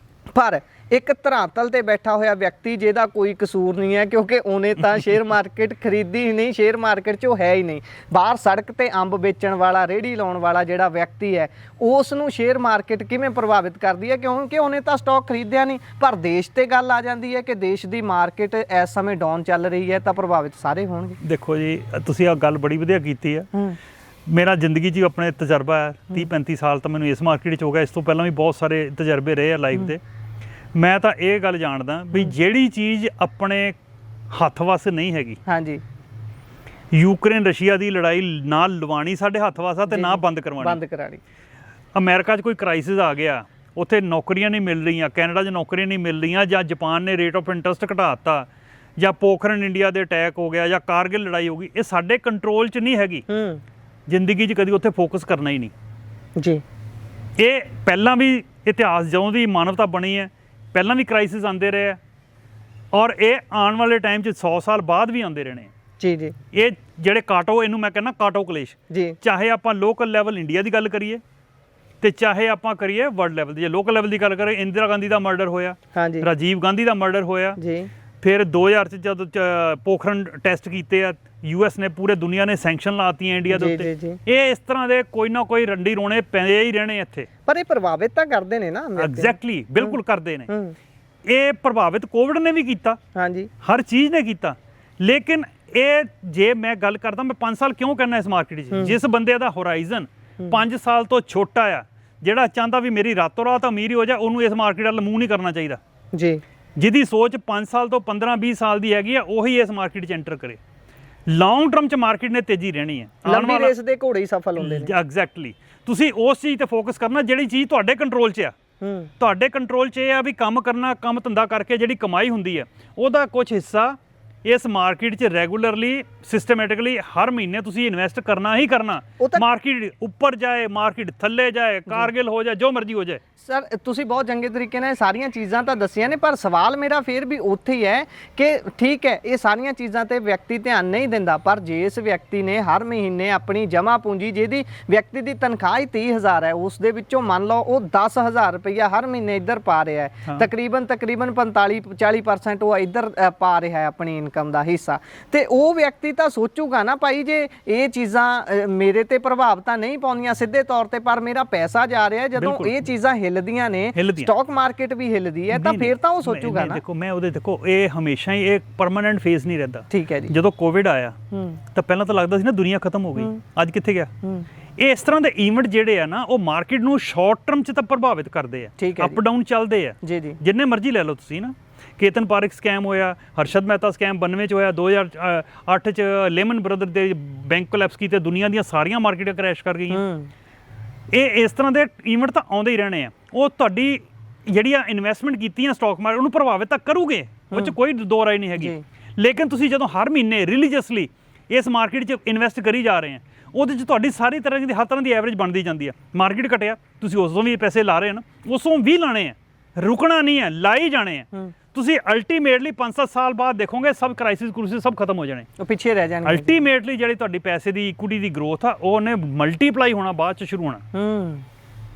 ਪਰ ਇੱਕ ਧਰਾਤਲ ਤੇ ਬੈਠਾ ਹੋਇਆ ਵਿਅਕਤੀ ਜਿਹਦਾ ਕੋਈ ਕਸੂਰ ਨਹੀਂ ਹੈ, ਕਿਉਂਕਿ ਉਹਨੇ ਤਾਂ ਸ਼ੇਅਰ ਮਾਰਕੀਟ ਖਰੀਦੀ ਹੀ ਨਹੀਂ, ਸ਼ੇਅਰ ਮਾਰਕੀਟ 'ਚ ਉਹ ਹੈ ਹੀ ਨਹੀਂ। ਬਾਹਰ ਸੜਕ ਤੇ ਅੰਬ ਵੇਚਣ ਵਾਲਾ, ਰੇਹੜੀ ਲਾਉਣ ਵਾਲਾ ਜਿਹੜਾ ਵਿਅਕਤੀ ਹੈ, ਉਸ ਨੂੰ ਸ਼ੇਅਰ ਮਾਰਕੀਟ ਕਿਵੇਂ ਪ੍ਰਭਾਵਿਤ ਕਰਦੀ ਹੈ, ਕਿਉਂਕਿ ਉਹਨੇ ਤਾਂ ਸਟਾਕ ਖਰੀਦਿਆ ਨਹੀਂ। ਪਰ ਦੇਸ਼ ਤੇ ਗੱਲ ਆ ਜਾਂਦੀ ਹੈ ਕਿ ਦੇਸ਼ ਦੀ ਮਾਰਕੀਟ ਇਸ ਸਮੇਂ ਡਾਊਨ ਚੱਲ ਰਹੀ ਹੈ, ਤਾਂ ਪ੍ਰਭਾਵਿਤ ਸਾਰੇ ਹੋਣਗੇ। ਦੇਖੋ ਜੀ, ਤੁਸੀਂ ਆਹ ਗੱਲ ਬੜੀ ਵਧੀਆ ਕੀਤੀ ਆ। ਮੇਰਾ ਜ਼ਿੰਦਗੀ 'ਚ ਆਪਣੇ ਤਜਰਬਾ ਹੈ, 30-35 ਸਾਲ ਤਾਂ ਮੈਨੂੰ ਇਸ ਮਾਰਕੀਟ 'ਚ ਹੋ ਗਿਆ। ਇਸ ਤੋਂ ਪਹਿਲਾਂ ਵੀ ਬਹੁਤ ਸਾਰੇ ਤਜਰਬੇ ਰਹੇ ਆ ਲਾਈਫ ਦੇ। ਮੈਂ ਤਾਂ ਇਹ ਗੱਲ ਜਾਣਦਾ ਵੀ ਜਿਹੜੀ ਚੀਜ਼ ਆਪਣੇ ਹੱਥ ਵੱਸ ਨਹੀਂ ਹੈਗੀ, ਹਾਂਜੀ, ਯੂਕਰੇਨ ਰਸ਼ੀਆ ਦੀ ਲੜਾਈ ਨਾ ਲਵਾਣੀ ਸਾਡੇ ਹੱਥ ਵੱਸ ਆ ਤੇ ਨਾ ਬੰਦ ਕਰਵਾਣੀ। ਅਮਰੀਕਾ 'ਚ ਕੋਈ ਕ੍ਰਾਈਸਿਸ ਆ ਗਿਆ, ਉੱਥੇ ਨੌਕਰੀਆਂ ਨਹੀਂ ਮਿਲ ਰਹੀਆਂ, ਕੈਨੇਡਾ 'ਚ ਨੌਕਰੀਆਂ ਨਹੀਂ ਮਿਲ ਰਹੀਆਂ, ਜਾਂ ਜਾਪਾਨ ਨੇ ਰੇਟ ਆਫ ਇੰਟਰਸਟ ਘਟਾ ਦਿੱਤਾ, ਜਾਂ ਪੋਖਰਨ ਇੰਡੀਆ ਦੇ ਅਟੈਕ ਹੋ ਗਿਆ, ਜਾਂ ਕਾਰਗਿਲ ਲੜਾਈ ਹੋ ਗਈ, ਇਹ ਸਾਡੇ ਕੰਟਰੋਲ 'ਚ ਨਹੀਂ ਹੈਗੀ। ਜ਼ਿੰਦਗੀ 'ਚ ਕਦੀ ਉੱਥੇ ਫੋਕਸ ਕਰਨਾ ਹੀ ਨਹੀਂ ਜੀ। ਇਹ ਪਹਿਲਾਂ ਵੀ ਇਤਿਹਾਸ ਜਦੋਂ ਦੀ ਮਾਨਵਤਾ ਬਣੀ ਹੈ, ਪਹਿਲਾਂ ਵੀ ਕ੍ਰਾਈਸਿਸ ਆਉਂਦੇ ਰਹੇ ਆ, ਔਰ ਇਹ ਆਉਣ ਵਾਲੇ ਟਾਈਮ 'ਚ 100 ਸਾਲ ਬਾਅਦ ਵੀ ਆਉਂਦੇ ਰਹਿਣੇ ਜੀ ਜੀ। ਇਹ ਜਿਹੜੇ ਕਾਟੋ, ਇਹਨੂੰ ਮੈਂ ਕਹਿੰਦਾ ਕਾਟੋ ਕਲੇਸ਼ ਜੀ, ਚਾਹੇ ਆਪਾਂ ਲੋਕਲ ਲੈਵਲ ਇੰਡੀਆ ਦੀ ਗੱਲ ਕਰੀਏ ਤੇ ਚਾਹੇ ਆਪਾਂ ਕਰੀਏ ਵਰਲਡ ਲੈਵਲ ਦੀ। ਜੇ ਲੋਕਲ ਲੈਵਲ ਦੀ ਗੱਲ ਕਰੀਏ, ਇੰਦਰਾ ਗਾਂਧੀ ਦਾ ਮਰਡਰ ਹੋਇਆ, ਰਾਜੀਵ ਗਾਂਧੀ ਦਾ ਮਰਡਰ ਹੋਇਆ ਜੀ। ਫਿਰ 2000 'ਚ ਜਦੋਂ ਪੋਖਰਨ ਟੈਸਟ ਕੀਤੇ ਆ, US ਨੇ, ਪੂਰੇ ਦੁਨੀਆ ਨੇ ਸੈਂਕਸ਼ਨ ਲਾਤੀਆਂ ਇੰਡੀਆ ਦੇ ਉੱਤੇ। ਇਹ ਇਸ ਤਰ੍ਹਾਂ ਦੇ ਕੋਈ ਨਾ ਕੋਈ ਰੰਡੀ ਰੋਣੇ ਪਏ ਹੀ ਰਹਿਣੇ ਇੱਥੇ। ਪਰ ਇਹ ਪ੍ਰਭਾਵਿਤ ਤਾਂ ਕਰਦੇ ਨੇ ਨਾ। ਐਗਜ਼ੈਕਟਲੀ, ਬਿਲਕੁਲ ਕਰਦੇ ਨੇ। ਇਹ ਪ੍ਰਭਾਵਿਤ ਕੋਵਿਡ ਨੇ ਵੀ ਕੀਤਾ, ਹਾਂਜੀ, ਹਰ ਚੀਜ਼ ਨੇ ਕੀਤਾ। ਲੇਕਿਨ ਇਹ ਜੇ ਮੈਂ ਗੱਲ ਕਰਦਾ, ਮੈਂ 5 ਸਾਲ ਕਿਉਂ ਕਰਨਾ ਇਸ ਮਾਰਕੀਟ 'ਚ, ਜਿਸ ਬੰਦੇ ਦਾ ਹੋਰਾਈਜ਼ਨ 5 ਸਾਲ ਤੋਂ ਛੋਟਾ ਆ, ਜਿਹੜਾ ਚਾਹੁੰਦਾ ਵੀ ਮੇਰੀ ਰਾਤੋਂ ਰਾਤ ਅਮੀਰ ਹੀ ਹੋ ਜਾ, ਉਹਨੂੰ ਇਸ ਮਾਰਕੀਟ ਵੱਲ ਮੂੰਹ ਨਹੀਂ ਕਰਨਾ ਚਾਹੀਦਾ ਜੀ। ਜਿਹਦੀ ਸੋਚ 5 ਸਾਲ ਤੋਂ 15-20 ਸਾਲ ਦੀ ਹੈਗੀ ਆ, ਉਹੀ ਇਸ ਮਾਰਕੀਟ 'ਚ ਐਂਟਰ ਕਰੇ। ਲੌਂਗ ਟਰਮ 'ਚ ਮਾਰਕੀਟ ਨੇ ਤੇਜ਼ੀ ਰਹਿਣੀ ਹੈ। ਲੰਬੀ ਰੇਸ ਦੇ ਘੋੜੇ ਹੀ ਸਫਲ ਹੁੰਦੇ ਨੇ। ਐਗਜ਼ੈਕਟਲੀ। ਤੁਸੀਂ ਉਸ ਚੀਜ਼ ਤੇ ਫੋਕਸ ਕਰਨਾ ਜਿਹੜੀ ਚੀਜ਼ ਤੁਹਾਡੇ ਕੰਟਰੋਲ 'ਚ ਆ। ਤੁਹਾਡੇ ਕੰਟਰੋਲ 'ਚ ਇਹ ਆ ਵੀ ਕੰਮ ਕਰਨਾ, ਕੰਮ ਧੰਦਾ ਕਰਕੇ ਜਿਹੜੀ ਕਮਾਈ ਹੁੰਦੀ ਹੈ ਉਹਦਾ ਕੁਝ ਹਿੱਸਾ ਇਸ ਮਾਰਕੀਟ 'ਚ ਰੈਗੂਲਰਲੀ, ਸਿਸਟਮੈਟਿਕਲੀ ਹਰ ਮਹੀਨੇ ਤੁਸੀਂ ਇਨਵੈਸਟ ਕਰਨਾ ਹੀ ਕਰਨਾ। ਮਾਰਕੀਟ ਉੱਪਰ ਜਾਏ, ਮਾਰਕੀਟ ਥੱਲੇ ਜਾਏ, ਕਾਰਗਿਲ ਹੋ ਜਾਏ, ਜੋ ਮਰਜ਼ੀ ਹੋ ਜਾਏ। ਸਰ, ਤੁਸੀਂ ਬਹੁਤ ਚੰਗੇ ਤਰੀਕੇ ਨਾਲ ਇਹ ਸਾਰੀਆਂ ਚੀਜ਼ਾਂ ਤਾਂ ਦੱਸੀਆਂ ਨੇ, ਪਰ ਸਵਾਲ ਮੇਰਾ ਫਿਰ ਵੀ ਉੱਥੇ ਹੀ ਹੈ ਕਿ ਠੀਕ ਹੈ, ਇਹ ਸਾਰੀਆਂ ਚੀਜ਼ਾਂ ਤੇ ਵਿਅਕਤੀ ਧਿਆਨ ਨਹੀਂ ਦਿੰਦਾ, ਪਰ ਜਿਸ ਵਿਅਕਤੀ ਨੇ ਹਰ ਮਹੀਨੇ ਆਪਣੀ ਜਮ੍ਹਾਂ ਪੂੰਜੀ, ਜਿਹਦੀ ਵਿਅਕਤੀ ਦੀ ਤਨਖਾਹ ਹੀ 30,000 ਹੈ, ਉਸ ਦੇ ਵਿੱਚੋਂ ਮੰਨ ਲਓ ਉਹ 10,000 ਰੁਪਈਆ ਹਰ ਮਹੀਨੇ ਇੱਧਰ ਪਾ ਰਿਹਾ ਹੈ, ਤਕਰੀਬਨ 45-40% ਉਹ ਇੱਧਰ ਪਾ ਰਿਹਾ ਹੈ ਆਪਣੀ ਇਨਕਮ ਦਾ ਹਿੱਸਾ, ਤੇ ਉਹ ਵਿਅਕਤੀ ਤਾਂ ਸੋਚੂਗਾ ਨਾ ਭਾਈ, ਜੇ ਇਹ ਚੀਜ਼ਾਂ ਮੇਰੇ ਤੇ ਪ੍ਰਭਾਵ ਤਾਂ ਨਹੀਂ ਪਾਉਂਦੀਆਂ ਸਿੱਧੇ ਤੌਰ ਤੇ, ਪਰ ਮੇਰਾ ਪੈਸਾ ਜਾ ਰਿਹਾ, ਜਦੋਂ ਇਹ ਚੀਜ਼ਾਂ ਹਿੱਲਦੀਆਂ ਨੇ, ਸਟਾਕ ਮਾਰਕੀਟ ਵੀ ਹਿੱਲਦੀ ਹੈ, ਤਾਂ ਫਿਰ ਤਾਂ ਉਹ ਸੋਚੂਗਾ ਨਾ। ਦੇਖੋ, ਮੈਂ ਉਹਦੇ ਦੇਖੋ, ਇਹ ਹਮੇਸ਼ਾ ਹੀ ਇੱਕ ਪਰਮਾਨੈਂਟ ਫੇਜ਼ ਨਹੀਂ ਰਹਿੰਦਾ। ਠੀਕ ਹੈ ਜੀ। ਜਦੋਂ ਕੋਵਿਡ ਆਇਆ ਤਾਂ ਪਹਿਲਾਂ ਤਾਂ ਲੱਗਦਾ ਸੀ ਨਾ ਦੁਨੀਆ ਖਤਮ ਹੋ ਗਈ, ਅੱਜ ਕਿੱਥੇ ਗਿਆ? ਇਹ ਇਸ ਤਰ੍ਹਾਂ ਦੇ ਇਵੈਂਟ ਜਿਹੜੇ ਆ ਨਾ, ਉਹ ਮਾਰਕੀਟ ਨੂੰ ਸ਼ਾਰਟ ਟਰਮ 'ਚ ਤਾਂ ਪ੍ਰਭਾਵਿਤ ਕਰਦੇ ਆ, ਅਪ ਡਾਊਨ ਚੱਲਦੇ ਆ। ਜਿੰਨੇ ਮਰਜ਼ੀ ਲੈ ਲਓ ਤੁਸੀਂ ਨਾ, ਕੇਤਨ ਪਾਰਕ ਸਕੈਮ ਹੋਇਆ, ਹਰਸ਼ਦ ਮਹਿਤਾ ਸਕੈਮ 92 'ਚ ਹੋਇਆ, 2008 'ਚ ਲੇਮਨ ਬ੍ਰਦਰ ਦੇ ਬੈਂਕ ਕੋਲੈਪਸ ਕੀਤੇ, ਦੁਨੀਆ ਦੀਆਂ ਸਾਰੀਆਂ ਮਾਰਕੀਟਾਂ ਕਰੈਸ਼ ਕਰ ਗਈਆਂ। ਇਹ ਇਸ ਤਰ੍ਹਾਂ ਦੇ ਇਵੈਂਟ ਤਾਂ ਆਉਂਦੇ ਹੀ ਰਹਿਣੇ ਆ। ਉਹ ਤੁਹਾਡੀ ਜਿਹੜੀਆਂ ਇਨਵੈਸਟਮੈਂਟ ਕੀਤੀਆਂ ਸਟਾਕ ਮਾਰਕੀਟ, ਉਹਨੂੰ ਪ੍ਰਭਾਵਿਤ ਤਾਂ ਕਰੂਗੇ, ਉਹ 'ਚ ਕੋਈ ਦੋ ਰਾਏ ਨਹੀਂ ਹੈਗੀ। ਲੇਕਿਨ ਤੁਸੀਂ ਜਦੋਂ ਹਰ ਮਹੀਨੇ ਰਿਲੀਜੀਅਸਲੀ ਇਸ ਮਾਰਕੀਟ 'ਚ ਇਨਵੈਸਟ ਕਰੀ ਜਾ ਰਹੇ ਆ, ਉਹਦੇ 'ਚ ਤੁਹਾਡੀ ਸਾਰੀ ਤਰ੍ਹਾਂ ਦੀ ਹਰ ਤਰ੍ਹਾਂ ਦੀ ਐਵਰੇਜ ਬਣਦੀ ਜਾਂਦੀ ਆ। ਮਾਰਕੀਟ ਘਟਿਆ, ਤੁਸੀਂ ਉਸ ਤੋਂ ਵੀ ਪੈਸੇ ਲਾ ਰਹੇ ਆ ਨਾ, ਉਸ ਤੋਂ ਵੀ ਲਾਣੇ ਆ, ਰੁਕਣਾ ਨਹੀਂ ਹੈ, ਲਾਈ ਜਾਣੇ ਆ। ਤੁਸੀਂ ਅਲਟੀਮੇਟਲੀ 5-7 ਸਾਲ ਬਾਅਦ ਦੇਖੋਗੇ ਸਭ ਕ੍ਰਾਈਸਿਸ ਕਰੂਸਿਸ ਸਭ ਖਤਮ ਹੋ ਜਾਣੇ, ਉਹ ਪਿੱਛੇ ਰਹਿ ਜਾਣਗੇ। ਅਲਟੀਮੇਟਲੀ ਜਿਹੜੀ ਤੁਹਾਡੀ ਪੈਸੇ ਦੀ ਇਕੁਇਟੀ ਦੀ ਗਰੋਥ ਆ, ਉਹਨੇ ਮਲਟੀਪਲਾਈ ਹੋਣਾ, ਬਾਅਦ 'ਚ ਸ਼ੁਰੂ ਹੋਣਾ।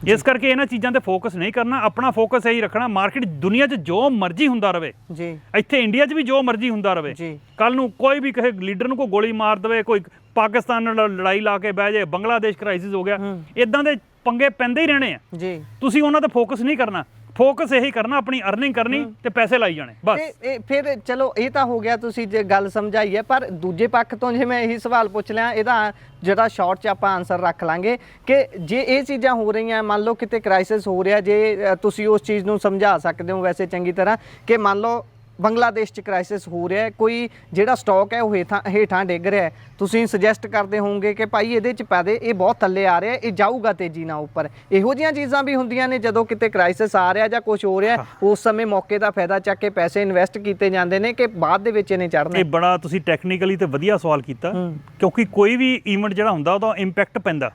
ਇਸ ਕਰਕੇ ਇਹਨਾਂ ਚੀਜ਼ਾਂ ਤੇ ਫੋਕਸ ਨਹੀਂ ਕਰਨਾ, ਆਪਣਾ ਫੋਕਸ ਇਹੀ ਰੱਖਣਾ, ਮਾਰਕੀਟ ਦੁਨੀਆ 'ਚ ਜੋ ਮਰਜ਼ੀ ਹੁੰਦਾ ਰਹੇ ਜੀ, ਇੱਥੇ ਇੰਡੀਆ 'ਚ ਵੀ ਜੋ ਮਰਜ਼ੀ ਹੁੰਦਾ ਰਹੇ ਜੀ। ਕੱਲ ਨੂੰ ਕੋਈ ਵੀ ਕਿਸੇ ਲੀਡਰ ਨੂੰ ਕੋਈ ਗੋਲੀ ਮਾਰ ਦੇਵੇ, ਕੋਈ ਪਾਕਿਸਤਾਨ ਨਾਲ ਲੜਾਈ ਲਾ ਕੇ ਬਹਿ ਜਾਏ, ਬੰਗਲਾਦੇਸ਼ ਕ੍ਰਾਈਸਿਸ ਹੋ ਗਿਆ, ਇਦਾਂ ਦੇ ਪੰਗੇ ਪੈਂਦੇ ਹੀ ਰਹਿਣੇ ਆ ਜੀ। ਤੁਸੀਂ ਉਹਨਾਂ ਤੇ ਫੋਕਸ ਨਹੀਂ ਕਰਨਾ, ਫੋਕਸ ਇਹੀ ਕਰਨਾ, ਆਪਣੀ ਅਰਨਿੰਗ ਕਰਨੀ ਤੇ ਪੈਸੇ ਲਾਈ ਜਾਣੇ, ਬਸ। ਫਿਰ ਚਲੋ ਇਹ ਤਾਂ ਹੋ ਗਿਆ, ਤੁਸੀਂ ਜੇ ਗੱਲ ਸਮਝਾਈ ਹੈ, ਪਰ ਦੂਜੇ ਪੱਖ ਤੋਂ ਜੇ ਮੈਂ ਇਹੀ ਸਵਾਲ ਪੁੱਛ ਲਿਆ, ਇਹਦਾ ਜਿਹੜਾ ਸ਼ਾਰਟ 'ਚ ਆਪਾਂ ਆਨਸਰ ਰੱਖ ਲਾਂਗੇ ਕਿ ਜੇ ਇਹ ਚੀਜ਼ਾਂ ਹੋ ਰਹੀਆਂ, ਮੰਨ ਲਓ ਕਿਤੇ ਕ੍ਰਾਈਸਿਸ ਹੋ ਰਿਹਾ, ਜੇ ਤੁਸੀਂ ਉਸ ਚੀਜ਼ ਨੂੰ ਸਮਝਾ ਸਕਦੇ ਹੋ ਵੈਸੇ ਚੰਗੀ ਤਰ੍ਹਾਂ, ਕਿ ਮੰਨ ਲਓ ਬੰਗਲਾਦੇਸ਼ 'ਚ ਕ੍ਰਾਈਸਿਸ ਹੋ ਰਿਹਾ, ਕੋਈ ਜਿਹੜਾ ਸਟਾਕ ਹੈ ਉਹ ਹੇਠਾਂ ਡਿੱਗ ਰਿਹਾ, ਤੁਸੀਂ ਸੁਜੈਸਟ ਕਰਦੇ ਹੋਵੋਗੇ ਕਿ ਭਾਈ ਇਹਦੇ 'ਚ ਪਾ ਦੇ, ਇਹ ਬਹੁਤ ਥੱਲੇ ਆ ਰਿਹਾ, ਇਹ ਜਾਊਗਾ ਤੇਜ਼ੀ ਨਾਲ ਉੱਪਰ। ਇਹੋ ਜਿਹੀਆਂ ਚੀਜ਼ਾਂ ਵੀ ਹੁੰਦੀਆਂ ਨੇ, ਜਦੋਂ ਕਿਤੇ ਕ੍ਰਾਈਸਿਸ ਆ ਰਿਹਾ ਜਾਂ ਕੁਝ ਹੋ ਰਿਹਾ, ਉਸ ਸਮੇਂ ਮੌਕੇ ਦਾ ਫਾਇਦਾ ਚੱਕ ਕੇ ਪੈਸੇ ਇਨਵੈਸਟ ਕੀਤੇ ਜਾਂਦੇ ਨੇ ਕਿ ਬਾਅਦ ਦੇ ਵਿੱਚ ਇਹਨੇ ਚੜ੍ਹਨਾ। ਇਹ ਬੜਾ ਤੁਸੀਂ ਟੈਕਨੀਕਲੀ ਤੇ ਵਧੀਆ ਸਵਾਲ ਕੀਤਾ, ਕਿਉਂਕਿ ਕੋਈ ਵੀ ਈਵੈਂਟ ਜਿਹੜਾ ਹੁੰਦਾ ਉਹਦਾ ਇੰਪੈਕਟ ਪੈਂਦਾ।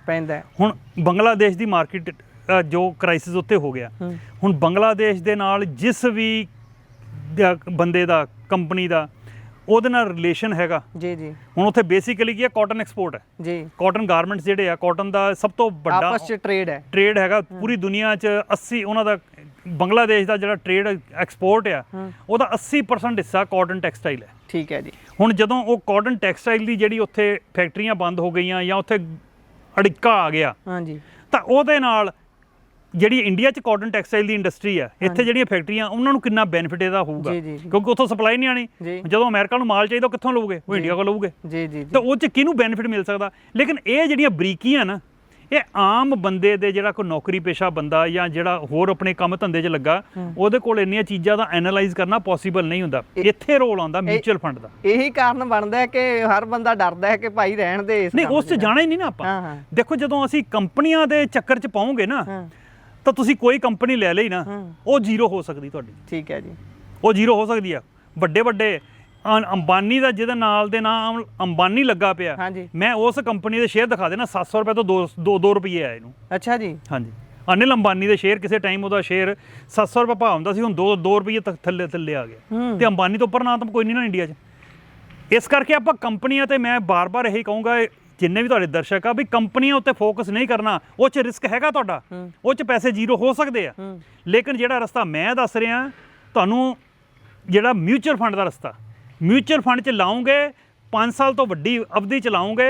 ਹੁਣ ਬੰਗਲਾਦੇਸ਼ ਦੀ ਮਾਰਕੀਟ ਜੋ ਕ੍ਰਾਈਸਿਸ ਉੱਤੇ ਹੋ ਗਿਆ, ਹੁਣ ਬੰਗਲਾਦੇਸ਼ ਦੇ ਨਾਲ ਜਿਸ ਵੀ ਬੰਦੇ ਦਾ, ਕੰਪਨੀ ਦਾ, ਉਹਦੇ ਨਾਲ ਰਿਲੇਸ਼ਨ ਹੈਗਾ ਜੀ ਜੀ। ਹੁਣ ਉੱਥੇ ਬੇਸਿਕਲੀ ਕੀ ਹੈ, ਕਾਟਨ ਐਕਸਪੋਰਟ ਹੈ ਜੀ, ਕਾਟਨ ਗਾਰਮੈਂਟਸ ਜਿਹੜੇ ਆ, ਕਾਟਨ ਦਾ ਸਭ ਤੋਂ ਵੱਡਾ ਆਪਸ 'ਚ ਟ੍ਰੇਡ ਹੈਗਾ ਪੂਰੀ ਦੁਨੀਆ 'ਚ। 80 ਉਹਨਾਂ ਦਾ ਬੰਗਲਾਦੇਸ਼ ਦਾ ਜਿਹੜਾ ਟ੍ਰੇਡ ਐਕਸਪੋਰਟ ਆ ਉਹਦਾ 80% ਹਿੱਸਾ ਕਾਟਨ ਟੈਕਸਟਾਈਲ ਹੈ। ਠੀਕ ਹੈ ਜੀ। ਹੁਣ ਜਦੋਂ ਉਹ ਕਾਟਨ ਟੈਕਸਟਾਈਲ ਦੀ ਜਿਹੜੀ ਉੱਥੇ ਫੈਕਟਰੀਆਂ ਬੰਦ ਹੋ ਗਈਆਂ ਜਾਂ ਉੱਥੇ ਅੜਿੱਕਾ ਆ ਗਿਆ, ਹਾਂਜੀ, ਤਾਂ ਉਹਦੇ ਨਾਲ ਜਿਹੜੀ ਇੰਡੀਆ 'ਚ ਕਾਟਨ ਟੈਕਸਟਾਈਲ ਦੀ ਇੰਡਸਟਰੀ ਆ, ਇੱਥੇ ਜਿਹੜੀਆਂ ਫੈਕਟਰੀਆਂ ਉਹਨਾਂ ਨੂੰ ਕਿੰਨਾ ਬੈਨੀਫਿਟ ਇਹਦਾ ਹੋਊਗਾ, ਕਿਉਂਕਿ ਉੱਥੋਂ ਸਪਲਾਈ ਨਹੀਂ ਆਣੀ। ਜਦੋਂ ਅਮਰੀਕਾ ਨੂੰ ਮਾਲ ਚਾਹੀਦਾ ਉਹ ਕਿੱਥੋਂ ਲਊਗੇ? ਉਹ ਇੰਡੀਆ ਕੋਲ ਲਊਗੇ। ਤਾਂ ਉਹ 'ਚ ਕਿਹਨੂੰ ਬੈਨੀਫਿਟ ਮਿਲ ਸਕਦਾ? ਲੇਕਿਨ ਇਹ ਜਿਹੜੀਆਂ ਬਰੀਕੀਆਂ ਨਾ, ਇਹ ਆਮ ਬੰਦੇ ਦੇ ਜਿਹੜਾ ਕੋਈ ਨੌਕਰੀ ਪੇਸ਼ਾ ਬੰਦਾ ਜਾਂ ਜਿਹੜਾ ਹੋਰ ਆਪਣੇ ਕੰਮ ਧੰਦੇ 'ਚ ਲੱਗਾ, ਉਹਦੇ ਕੋਲ ਇੰਨੀਆਂ ਚੀਜ਼ਾਂ ਦਾ ਐਨਾਲਾਈਜ਼ ਕਰਨਾ ਪੋਸੀਬਲ ਨਹੀਂ ਹੁੰਦਾ। ਇੱਥੇ ਰੋਲ ਆਉਂਦਾ ਮਿਊਚੁਅਲ ਫੰਡ ਦਾ। ਇਹੀ ਕਾਰਨ ਬਣਦਾ ਹੈ ਕਿ ਹਰ ਬੰਦਾ ਡਰਦਾ ਹੈ ਕਿ ਭਾਈ ਰਹਿਣ ਦੇ ਇਸ ਨਹੀਂ, ਉਸ 'ਚ ਜਾਣਾ ਹੀ ਨਹੀਂ ਨਾ ਆਪਾਂ। ਦੇਖੋ, ਜਦੋਂ ਅਸੀਂ ਕੰਪਨੀਆਂ ਦੇ ਚੱਕਰ 'ਚ ਪਾਉਂਗੇ ਨਾ, ਤਾਂ ਤੁਸੀਂ ਕੋਈ ਕੰਪਨੀ ਲੈ ਲਈ ਨਾ, ਉਹ ਜ਼ੀਰੋ ਹੋ ਸਕਦੀ ਤੁਹਾਡੀ। ਠੀਕ ਹੈ ਜੀ। ਉਹ ਜ਼ੀਰੋ ਹੋ ਸਕਦੀ ਆ। ਵੱਡੇ ਵੱਡੇ ਅੰਬਾਨੀ ਦਾ ਜਿਹਦੇ ਨਾਲ ਦੇ ਨਾਮ ਅੰਬਾਨੀ ਲੱਗਾ ਪਿਆ, ਮੈਂ ਉਸ ਕੰਪਨੀ ਦੇ ਸ਼ੇਅਰ ਦਿਖਾ ਦੇਣਾ 700 ਰੁਪਏ ਤੋਂ 2 ਰੁਪਏ ਆਏ ਇਹਨੂੰ। ਅੱਛਾ ਜੀ। ਹਾਂਜੀ, ਅਨਿਲ ਅੰਬਾਨੀ ਦੇ ਸ਼ੇਅਰ ਕਿਸੇ ਟਾਈਮ ਉਹਦਾ ਸ਼ੇਅਰ 700 ਰੁਪਏ ਭਾਅ ਹੁੰਦਾ ਸੀ, ਹੁਣ 2 ਰੁਪਏ ਤੱਕ ਥੱਲੇ ਆ ਗਿਆ। ਤੇ ਅੰਬਾਨੀ ਤੋਂ ਉੱਪਰ ਨਾ ਤਾਂ ਕੋਈ ਨਹੀਂ ਨਾ ਇੰਡੀਆ 'ਚ। ਇਸ ਕਰਕੇ ਆਪਾਂ ਕੰਪਨੀਆਂ ਤੇ ਮੈਂ ਬਾਰ-ਬਾਰ ਇਹੀ ਕਹੂੰਗਾ, ਜਿੰਨੇ ਵੀ ਤੁਹਾਡੇ ਦਰਸ਼ਕ ਆ, ਵੀ ਕੰਪਨੀਆਂ ਉੱਤੇ ਫੋਕਸ ਨਹੀਂ ਕਰਨਾ। ਉਹ 'ਚ ਰਿਸਕ ਹੈਗਾ ਤੁਹਾਡਾ, ਉਹ 'ਚ ਪੈਸੇ ਜ਼ੀਰੋ ਹੋ ਸਕਦੇ ਆ। ਲੇਕਿਨ ਜਿਹੜਾ ਰਸਤਾ ਮੈਂ ਦੱਸ ਰਿਹਾ ਤੁਹਾਨੂੰ, ਜਿਹੜਾ ਮਿਊਚੁਅਲ ਫੰਡ ਦਾ ਰਸਤਾ, ਮਿਊਚੁਅਲ ਫੰਡ 'ਚ ਲਾਉਂਗੇ, 5 ਸਾਲ ਤੋਂ ਵੱਡੀ ਅਵਧੀ 'ਚ ਲਾਉਂਗੇ,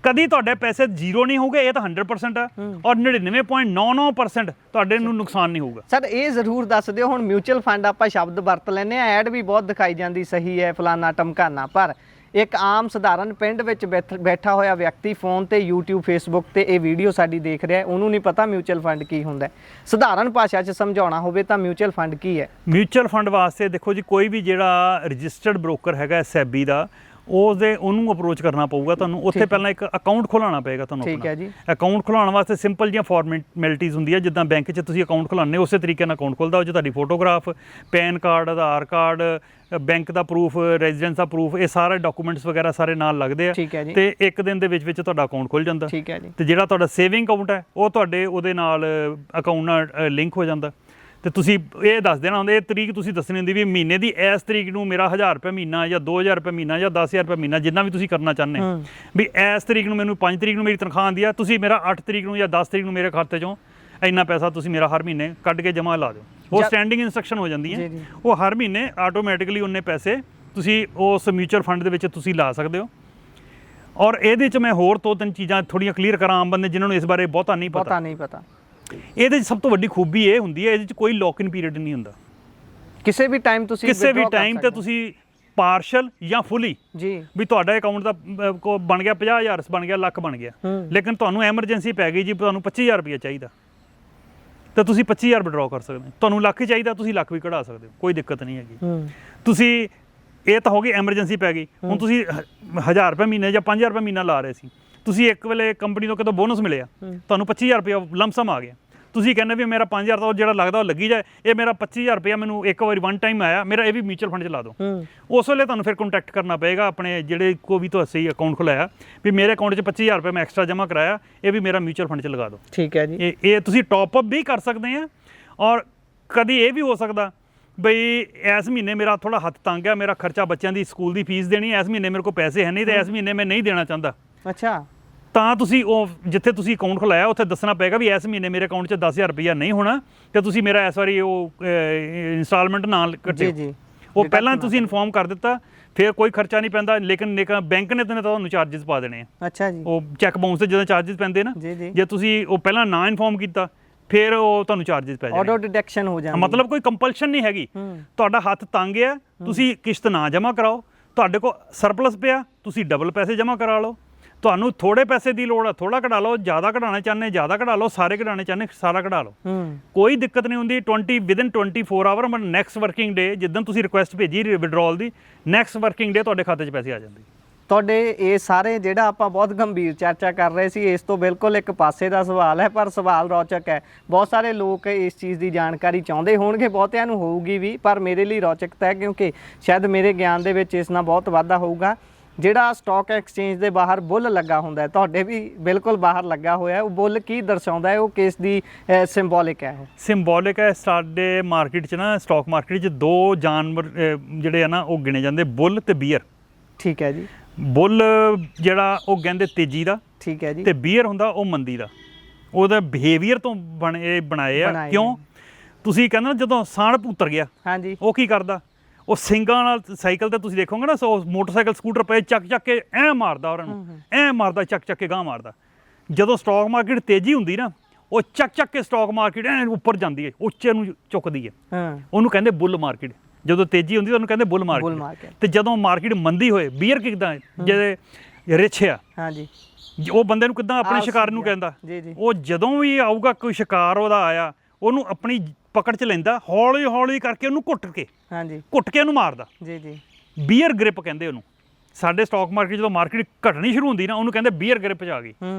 ਕਦੀ ਤੁਹਾਡੇ ਪੈਸੇ ਜ਼ੀਰੋ ਨਹੀਂ ਹੋਊਗੇ। ਇਹ ਤਾਂ 100% ਆ, ਔਰ 99.99% ਤੁਹਾਡੇ ਨੂੰ ਨੁਕਸਾਨ ਨਹੀਂ ਹੋਊਗਾ। ਸਰ, ਇਹ ਜ਼ਰੂਰ ਦੱਸ ਦਿਓ, ਹੁਣ ਮਿਊਚੁਅਲ ਫੰਡ ਆਪਾਂ ਸ਼ਬਦ ਵਰਤ ਲੈਂਦੇ ਆ, ਐਡ ਵੀ ਬਹੁਤ ਦਿਖਾਈ ਜਾਂਦੀ, ਸਹੀ ਹੈ ਫਲਾਨਾ ਟਮਕਾਨਾ, ਪਰ ਇੱਕ ਆਮ ਸਧਾਰਨ ਪਿੰਡ ਵਿੱਚ ਬੈਠਾ ਹੋਇਆ ਵਿਅਕਤੀ ਫੋਨ ਤੇ YouTube Facebook ਤੇ ਇਹ ਵੀਡੀਓ ਸਾਡੀ ਦੇਖ ਰਿਹਾ, ਉਹਨੂੰ ਨਹੀਂ ਪਤਾ ਮਿਊਚੁਅਲ ਫੰਡ ਕੀ ਹੁੰਦਾ। ਸਧਾਰਨ ਭਾਸ਼ਾ 'ਚ ਸਮਝਾਉਣਾ ਹੋਵੇ ਤਾਂ ਮਿਊਚੁਅਲ ਫੰਡ ਕੀ ਹੈ? ਮਿਊਚੁਅਲ ਫੰਡ ਵਾਸਤੇ ਦੇਖੋ ਜੀ, ਕੋਈ ਵੀ ਜਿਹੜਾ ਰਜਿਸਟਰਡ ਬ੍ਰੋਕਰ ਹੈਗਾ SEBI ਦਾ, ਉਹਨੂੰ ਅਪਰੋਚ ਕਰਨਾ ਪਊਗਾ ਤੁਹਾਨੂੰ। ਉੱਥੇ ਪਹਿਲਾਂ ਇੱਕ ਅਕਾਊਂਟ ਖੁਲਾਉਣਾ ਪਏਗਾ ਤੁਹਾਨੂੰ। ਠੀਕ ਹੈ ਜੀ। ਅਕਾਊਂਟ ਖੁਲਾਉਣ ਵਾਸਤੇ ਸਿੰਪਲ ਜਿਹੀਆਂ ਫਾਰਮੈਲਿਟੀਜ਼ ਹੁੰਦੀਆਂ, ਜਿੱਦਾਂ ਬੈਂਕ 'ਚ ਤੁਸੀਂ ਅਕਾਊਂਟ ਖੁਲਾਉਂਦੇ ਉਸੇ ਤਰੀਕੇ ਨਾਲ ਅਕਾਊਂਟ ਖੁੱਲ੍ਹਦਾ। ਉਹ 'ਚ ਤੁਹਾਡੀ ਫੋਟੋਗ੍ਰਾਫ, ਪੈਨ ਕਾਰਡ, ਆਧਾਰ ਕਾਰਡ, ਬੈਂਕ ਦਾ ਪ੍ਰੂਫ, ਰੈਜ਼ੀਡੈਂਸ ਦਾ ਪ੍ਰੂਫ, ਇਹ ਸਾਰੇ ਡਾਕੂਮੈਂਟਸ ਵਗੈਰਾ ਸਾਰੇ ਨਾਲ ਲੱਗਦੇ ਆ। ਤੇ ਇੱਕ ਦਿਨ ਦੇ ਵਿੱਚ ਤੁਹਾਡਾ ਅਕਾਊਂਟ ਖੁੱਲ੍ਹ ਜਾਂਦਾ। ਠੀਕ ਹੈ ਜੀ। ਤੇ ਜਿਹੜਾ ਤੁਹਾਡਾ ਸੇਵਿੰਗ ਅਕਾਊਂਟ ਹੈ, ਉਹ ਤੁਹਾਡੇ ਉਹਦੇ ਨਾਲ ਅਕਾਊਂਟ ਨਾਲ ਲਿੰਕ ਹੋ ਜਾਂਦਾ। ਤੇ ਤੁਸੀਂ ਇਹ ਦੱਸ ਦੇਣਾ ਹੁੰਦਾ, ਇਹ ਤਰੀਕ ਤੁਸੀਂ ਦੱਸਣੀ ਹੁੰਦੀ ਵੀ ਮਹੀਨੇ ਦੀ ਇਸ ਤਰੀਕ ਨੂੰ ਮੇਰਾ 1000 ਰੁਪਏ ਮਹੀਨਾ ਜਾਂ 2000 ਰੁਪਏ ਮਹੀਨਾ ਜਾਂ 10000 ਰੁਪਏ ਮਹੀਨਾ, ਜਿੰਨਾ ਵੀ ਤੁਸੀਂ ਕਰਨਾ ਚਾਹੁੰਦੇ ਵੀ ਇਸ ਤਰੀਕ ਨੂੰ ਮੈਨੂੰ 5 ਤਰੀਕ ਨੂੰ ਮੇਰੀ ਤਨਖਾਹ ਆਉਂਦੀ ਆ, ਤੁਸੀਂ ਮੇਰਾ 8 ਤਰੀਕ ਨੂੰ ਜਾਂ 10 ਤਰੀਕ ਨੂੰ ਮੇਰੇ ਖਾਤੇ 'ਚੋਂ ਇੰਨਾ ਪੈਸਾ ਤੁਸੀਂ ਮੇਰਾ ਹਰ ਮਹੀਨੇ ਕੱਢ ਕੇ ਜਮ੍ਹਾਂ ਲਾ ਦਿਓ। ਉਹ ਸਟੈਂਡਿੰਗ ਇੰਸਟਰਕਸ਼ਨ ਹੋ ਜਾਂਦੀ ਹੈ। ਉਹ ਹਰ ਮਹੀਨੇ ਆਟੋਮੈਟਿਕਲੀ ਉਹਨੇ ਪੈਸੇ ਤੁਸੀਂ ਉਸ ਮਿਊਚੁਅਲ ਫੰਡ ਦੇ ਵਿੱਚ ਤੁਸੀਂ ਲਾ ਸਕਦੇ ਹੋ। ਔਰ ਇਹਦੇ 'ਚ ਮੈਂ ਹੋਰ 2-3 ਚੀਜ਼ਾਂ ਥੋੜ੍ਹੀਆਂ ਕਲੀਅਰ ਕਰਾਂ ਆਮ ਬੰਦੇ ਜਿਨ੍ਹਾਂ ਨੂੰ ਇਸ ਬਾਰੇ ਬਹੁਤਾ ਨਹੀਂ ਪਤਾ। ਇਹਦੇ 'ਚ ਸਭ ਤੋਂ ਵੱਡੀ ਖੂਬੀ ਇਹ ਹੁੰਦੀ ਹੈ, ਇਹਦੇ 'ਚ ਕੋਈ ਲੌਕ ਇਨ ਪੀਰੀਅਡ ਨਹੀਂ ਹੁੰਦਾ। ਕਿਸੇ ਵੀ ਟਾਈਮ ਤੁਸੀਂ ਕਿਸੇ ਵੀ ਟਾਈਮ ਤੇ ਤੁਸੀਂ ਪਾਰਸ਼ਲ ਜਾਂ ਫੁੱਲੀ ਜੀ, ਵੀ ਤੁਹਾਡਾ ਅਕਾਊਂਟ ਦਾ ਬਣ ਗਿਆ 50000 ਬਣ ਗਿਆ, ਲੱਖ ਬਣ ਗਿਆ, ਲੇਕਿਨ ਤੁਹਾਨੂੰ ਐਮਰਜੈਂਸੀ ਪੈ ਗਈ ਜੀ, ਤੁਹਾਨੂੰ 25000 ਰੁਪਏ ਚਾਹੀਦਾ, ਤਾਂ ਤੁਸੀਂ 25000 ਵਿਡਰਾਅ ਕਰ ਸਕਦੇ ਹੋ। ਤੁਹਾਨੂੰ ਲੱਖ ਹੀ ਚਾਹੀਦਾ, ਤੁਸੀਂ ਲੱਖ ਵੀ ਕਢਾ ਸਕਦੇ ਹੋ, ਕੋਈ ਦਿੱਕਤ ਨਹੀਂ ਹੈਗੀ। ਤੁਸੀਂ ਇਹ ਤਾਂ ਹੋ ਗਈ ਐਮਰਜੈਂਸੀ ਪੈ ਗਈ। ਹੁਣ ਤੁਸੀਂ 1000 ਰੁਪਏ ਮਹੀਨੇ ਜਾਂ 5000 ਰੁਪਏ ਮਹੀਨਾ ਲਾ ਰਹੇ ਸੀ, ਤੁਸੀਂ ਇੱਕ ਵੇਲੇ ਕੰਪਨੀ ਤੋਂ ਕਿਤੋਂ ਬੋਨਸ ਮਿਲਿਆ, ਤੁਹਾਨੂੰ 25000 ਰੁਪਏ ਲਮਸਮ ਆ ਗਿਆ। ਤੁਸੀਂ ਕਹਿੰਦੇ ਵੀ ਮੇਰਾ 5000 ਦਾ ਜਿਹੜਾ ਲੱਗਦਾ ਉਹ ਲੱਗੀ ਜਾਏ, ਇਹ ਮੇਰਾ 25000 ਰੁਪਇਆ ਮੈਨੂੰ ਇੱਕ ਵਾਰੀ ਵਨ ਟਾਈਮ ਆਇਆ, ਮੇਰਾ ਇਹ ਵੀ ਮਿਊਚੁਅਲ ਫੰਡ 'ਚ ਲਾ ਦਿਓ। ਉਸ ਵੇਲੇ ਤੁਹਾਨੂੰ ਫਿਰ ਕੰਟੈਕਟ ਕਰਨਾ ਪਏਗਾ ਆਪਣੇ ਜਿਹੜੇ ਕੋਈ ਵੀ ਤੁਸੀਂ ਅਕਾਊਂਟ ਖੁਲਾਇਆ, ਵੀ ਮੇਰੇ ਅਕਾਊਂਟ 'ਚ 25000 ਰੁਪਏ ਮੈਂ ਐਕਸਟਰਾ ਜਮ੍ਹਾਂ ਕਰਾਇਆ, ਇਹ ਵੀ ਮੇਰਾ ਮਿਊਚੁਅਲ ਫੰਡ 'ਚ ਲਗਾ ਦਿਓ। ਠੀਕ ਹੈ ਜੀ। ਇਹ ਤੁਸੀਂ ਟੌਪ ਅਪ ਵੀ ਕਰ ਸਕਦੇ ਆ। ਔਰ ਕਦੀ ਇਹ ਵੀ ਹੋ ਸਕਦਾ ਬਈ ਇਸ ਮਹੀਨੇ ਮੇਰਾ ਥੋੜ੍ਹਾ ਹੱਥ ਤੰਗ ਆ, ਮੇਰਾ ਖਰਚਾ ਬੱਚਿਆਂ ਦੀ ਸਕੂਲ ਦੀ ਫੀਸ ਦੇਣੀ, ਇਸ ਮਹੀਨੇ ਮੇਰੇ ਕੋਲ ਪੈਸੇ ਹੈ ਨਹੀਂ ਤੇ ਇਸ ਮਹੀਨੇ ਮੈਂ ਨਹੀਂ ਦੇਣਾ ਚਾਹੁੰਦਾ। ਅੱਛਾ। ਤਾਂ ਤੁਸੀਂ ਉਹ ਜਿੱਥੇ ਤੁਸੀਂ ਅਕਾਊਂਟ ਖੁਲਾਇਆ ਉੱਥੇ ਦੱਸਣਾ ਪਏਗਾ ਵੀ ਇਸ ਮਹੀਨੇ ਮੇਰੇ ਅਕਾਊਂਟ 'ਚ 10000 ਰੁਪਇਆ ਨਹੀਂ ਹੋਣਾ, ਤੇ ਤੁਸੀਂ ਮੇਰਾ ਇਸ ਵਾਰੀ ਉਹ ਇੰਸਟਾਲਮੈਂਟ ਨਾਲ ਕੱਟਿਓ। ਉਹ ਪਹਿਲਾਂ ਤੁਸੀਂ ਇਨਫੋਰਮ ਕਰ ਦਿੱਤਾ, ਫਿਰ ਕੋਈ ਖਰਚਾ ਨਹੀਂ ਪੈਂਦਾ। ਲੇਕਿਨ ਬੈਂਕ ਨੇ ਤਾਂ ਤੁਹਾਨੂੰ ਚਾਰਜਿਸ ਪਾ ਦੇਣੇ ਆ। ਅੱਛਾ ਜੀ। ਉਹ ਚੈੱਕ ਬਾਉਂਸ ਤੇ ਜਦੋਂ ਚਾਰਜਿਸ ਪੈਂਦੇ ਨਾ, ਜੇ ਤੁਸੀਂ ਉਹ ਪਹਿਲਾਂ ਨਾ ਇਨਫੋਰਮ ਕੀਤਾ ਫਿਰ ਉਹ ਤੁਹਾਨੂੰ ਚਾਰਜਿਸ ਪੈ ਜਾਣਗੇ, ਆਟੋ ਡਿਡਕਸ਼ਨ ਹੋ ਜਾਂਦਾ। ਮਤਲਬ ਕੋਈ ਕੰਪਲਸ਼ਨ ਨਹੀਂ ਹੈਗੀ। ਤੁਹਾਡਾ ਹੱਥ ਤੰਗ ਆ, ਤੁਸੀਂ ਕਿਸ਼ਤ ਨਾ ਜਮ੍ਹਾਂ ਕਰਾਓ, ਤੁਹਾਡੇ ਕੋਲ ਸਰਪਲਸ ਪਿਆ, ਤੁਸੀਂ ਡਬਲ ਪੈਸੇ ਜਮ੍ਹਾਂ ਕਰਾ ਲਓ। ਤੁਹਾਨੂੰ ਥੋੜੇ ਪੈਸੇ ਦੀ ਲੋੜ ਆ, ਥੋੜਾ ਕਢਾ ਲਓ, ਜ਼ਿਆਦਾ ਕਢਾਉਣਾ ਚਾਹੁੰਦੇ ਜ਼ਿਆਦਾ ਕਢਾ ਲਓ, ਸਾਰੇ ਕਢਾਉਣੇ ਚਾਹੁੰਦੇ ਸਾਰਾ ਕਢਾ ਲਓ, ਕੋਈ ਦਿੱਕਤ ਨਹੀਂ ਹੁੰਦੀ। 24 hour but next working day ਜਿੱਦਾਂ ਤੁਸੀਂ ਰਿਕੁਐਸਟ ਭੇਜੀ ਵਿਡਰਾਅਲ ਦੀ, ਨੈਕਸਟ ਵਰਕਿੰਗ ਡੇ ਤੁਹਾਡੇ ਖਾਤੇ 'ਚ ਪੈਸੇ ਆ ਜਾਂਦੇ। ਤੁਹਾਡੇ ਇਹ ਸਾਰੇ ਜਿਹੜਾ ਆਪਾਂ ਬਹੁਤ ਗੰਭੀਰ ਚਰਚਾ ਕਰ ਰਹੇ ਸੀ, ਇਸ ਤੋਂ ਬਿਲਕੁਲ ਇੱਕ ਪਾਸੇ ਦਾ ਸਵਾਲ ਹੈ, ਪਰ ਸਵਾਲ ਰੌਚਕ ਹੈ। ਬਹੁਤ ਸਾਰੇ ਲੋਕ ਇਸ ਚੀਜ਼ ਦੀ ਜਾਣਕਾਰੀ ਚਾਹੁੰਦੇ ਹੋਣਗੇ, ਬਹੁਤਿਆਂ ਨੂੰ ਹੋਊਗੀ ਵੀ, ਪਰ ਮੇਰੇ ਲਈ ਰੌਚਕਤਾ ਹੈ ਕਿਉਂਕਿ ਸ਼ਾਇਦ ਮੇਰੇ ਗਿਆਨ ਦੇ ਵਿੱਚ ਇਸ ਨਾਲ ਬਹੁਤ ਵਾਧਾ ਹੋਊਗਾ। ਜਿਹੜਾ ਸਟਾਕ ਐਕਸਚੇਂਜ ਦੇ ਬਾਹਰ ਬੁੱਲ ਲੱਗਾ ਹੁੰਦਾ ਹੈ, ਤੁਹਾਡੇ ਵੀ ਬਿਲਕੁਲ ਬਾਹਰ ਲੱਗਾ ਹੋਇਆ, ਉਹ ਬੁੱਲ ਕੀ ਦਰਸਾਉਂਦਾ ਹੈ? ਉਹ ਕਿਸ ਦੀ ਸਿੰਬੋਲਿਕ ਹੈ? ਉਹ ਸਿੰਬੋਲਿਕ ਹੈ। ਸਾਡੇ ਮਾਰਕੀਟ 'ਚ ਨਾ, ਸਟਾਕ ਮਾਰਕੀਟ 'ਚ 2 ਜਾਨਵਰ ਜਿਹੜੇ ਆ ਨਾ ਉਹ ਗਿਣੇ ਜਾਂਦੇ, ਬੁੱਲ ਤੇ ਬੀਅਰ। ਠੀਕ ਹੈ ਜੀ। ਬੁੱਲ ਜਿਹੜਾ ਉਹ ਕਹਿੰਦੇ ਤੇਜ਼ੀ ਦਾ, ਠੀਕ ਹੈ ਜੀ, ਤੇ ਬੀਅਰ ਹੁੰਦਾ ਉਹ ਮੰਦੀ ਦਾ। ਉਹਦਾ ਬਿਹੇਵੀਅਰ ਤੋਂ ਬਣਾਏ ਆ। ਕਿਉਂ? ਤੁਸੀਂ ਕਹਿੰਦੇ ਨਾ ਜਦੋਂ ਸਾਂਢ ਭੂਤਰ ਗਿਆ, ਹਾਂਜੀ, ਉਹ ਕੀ ਕਰਦਾ, ਉਹ ਸਿੰਗਾਂ ਨਾਲ ਸਾਈਕਲ ਤੇ ਤੁਸੀਂ ਦੇਖੋਗੇ ਨਾ, ਮੋਟਰਸਾਈਕਲ ਸਕੂਟਰ ਪਏ ਚੱਕ ਕੇ ਐ ਮਾਰਦਾ ਉਹਨਾਂ ਨੂੰ, ਐ ਮਾਰਦਾ ਚੱਕ ਕੇ ਗਾਂਹ ਮਾਰਦਾ। ਜਦੋਂ ਸਟਾਕ ਮਾਰਕੀਟ ਤੇਜ਼ੀ ਹੁੰਦੀ ਨਾ, ਉਹ ਚੱਕ ਕੇ ਸਟਾਕ ਮਾਰਕੀਟ ਐ ਉੱਪਰ ਜਾਂਦੀ ਹੈ, ਉੱਚੇ ਨੂੰ ਚੁੱਕਦੀ ਹੈ, ਉਹਨੂੰ ਕਹਿੰਦੇ ਬੁੱਲ ਮਾਰਕੀਟ। ਜਦੋਂ ਤੇਜ਼ੀ ਹੁੰਦੀ ਉਹਨੂੰ ਕਹਿੰਦੇ ਬੁੱਲ ਮਾਰਕੀਟ। ਤੇ ਜਦੋਂ ਮਾਰਕੀਟ ਮੰਦੀ ਹੋਏ, ਬੀਅਰ ਕਿੱਦਾਂ ਜਿਹੜੇ ਰਿਚ ਆ, ਹਾਂਜੀ, ਉਹ ਬੰਦੇ ਨੂੰ ਕਿੱਦਾਂ ਆਪਣੇ ਸ਼ਿਕਾਰ ਨੂੰ ਕਹਿੰਦਾ, ਉਹ ਜਦੋਂ ਵੀ ਆਊਗਾ ਕੋਈ ਸ਼ਿਕਾਰ ਉਹਦਾ ਆਇਆ, ਉਹਨੂੰ ਆਪਣੀ ਪਕੜ 'ਚ ਲੈਂਦਾ, ਹੌਲੀ ਹੌਲੀ ਕਰਕੇ ਉਹਨੂੰ ਘੁੱਟ ਕੇ ਉਹਨੂੰ ਮਾਰਦਾ। ਬੀਅਰ ਗ੍ਰਿਪ ਕਹਿੰਦੇ ਉਹਨੂੰ। ਸਾਡੇ ਸਟਾਕ ਮਾਰਕੀਟ ਜਦੋਂ ਮਾਰਕੀਟ ਘਟਣੀ ਸ਼ੁਰੂ ਹੁੰਦੀ ਨਾ, ਉਹਨੂੰ ਕਹਿੰਦੇ ਬੀਅਰ ਗ੍ਰਿਪ 'ਚ ਆ ਗਈ।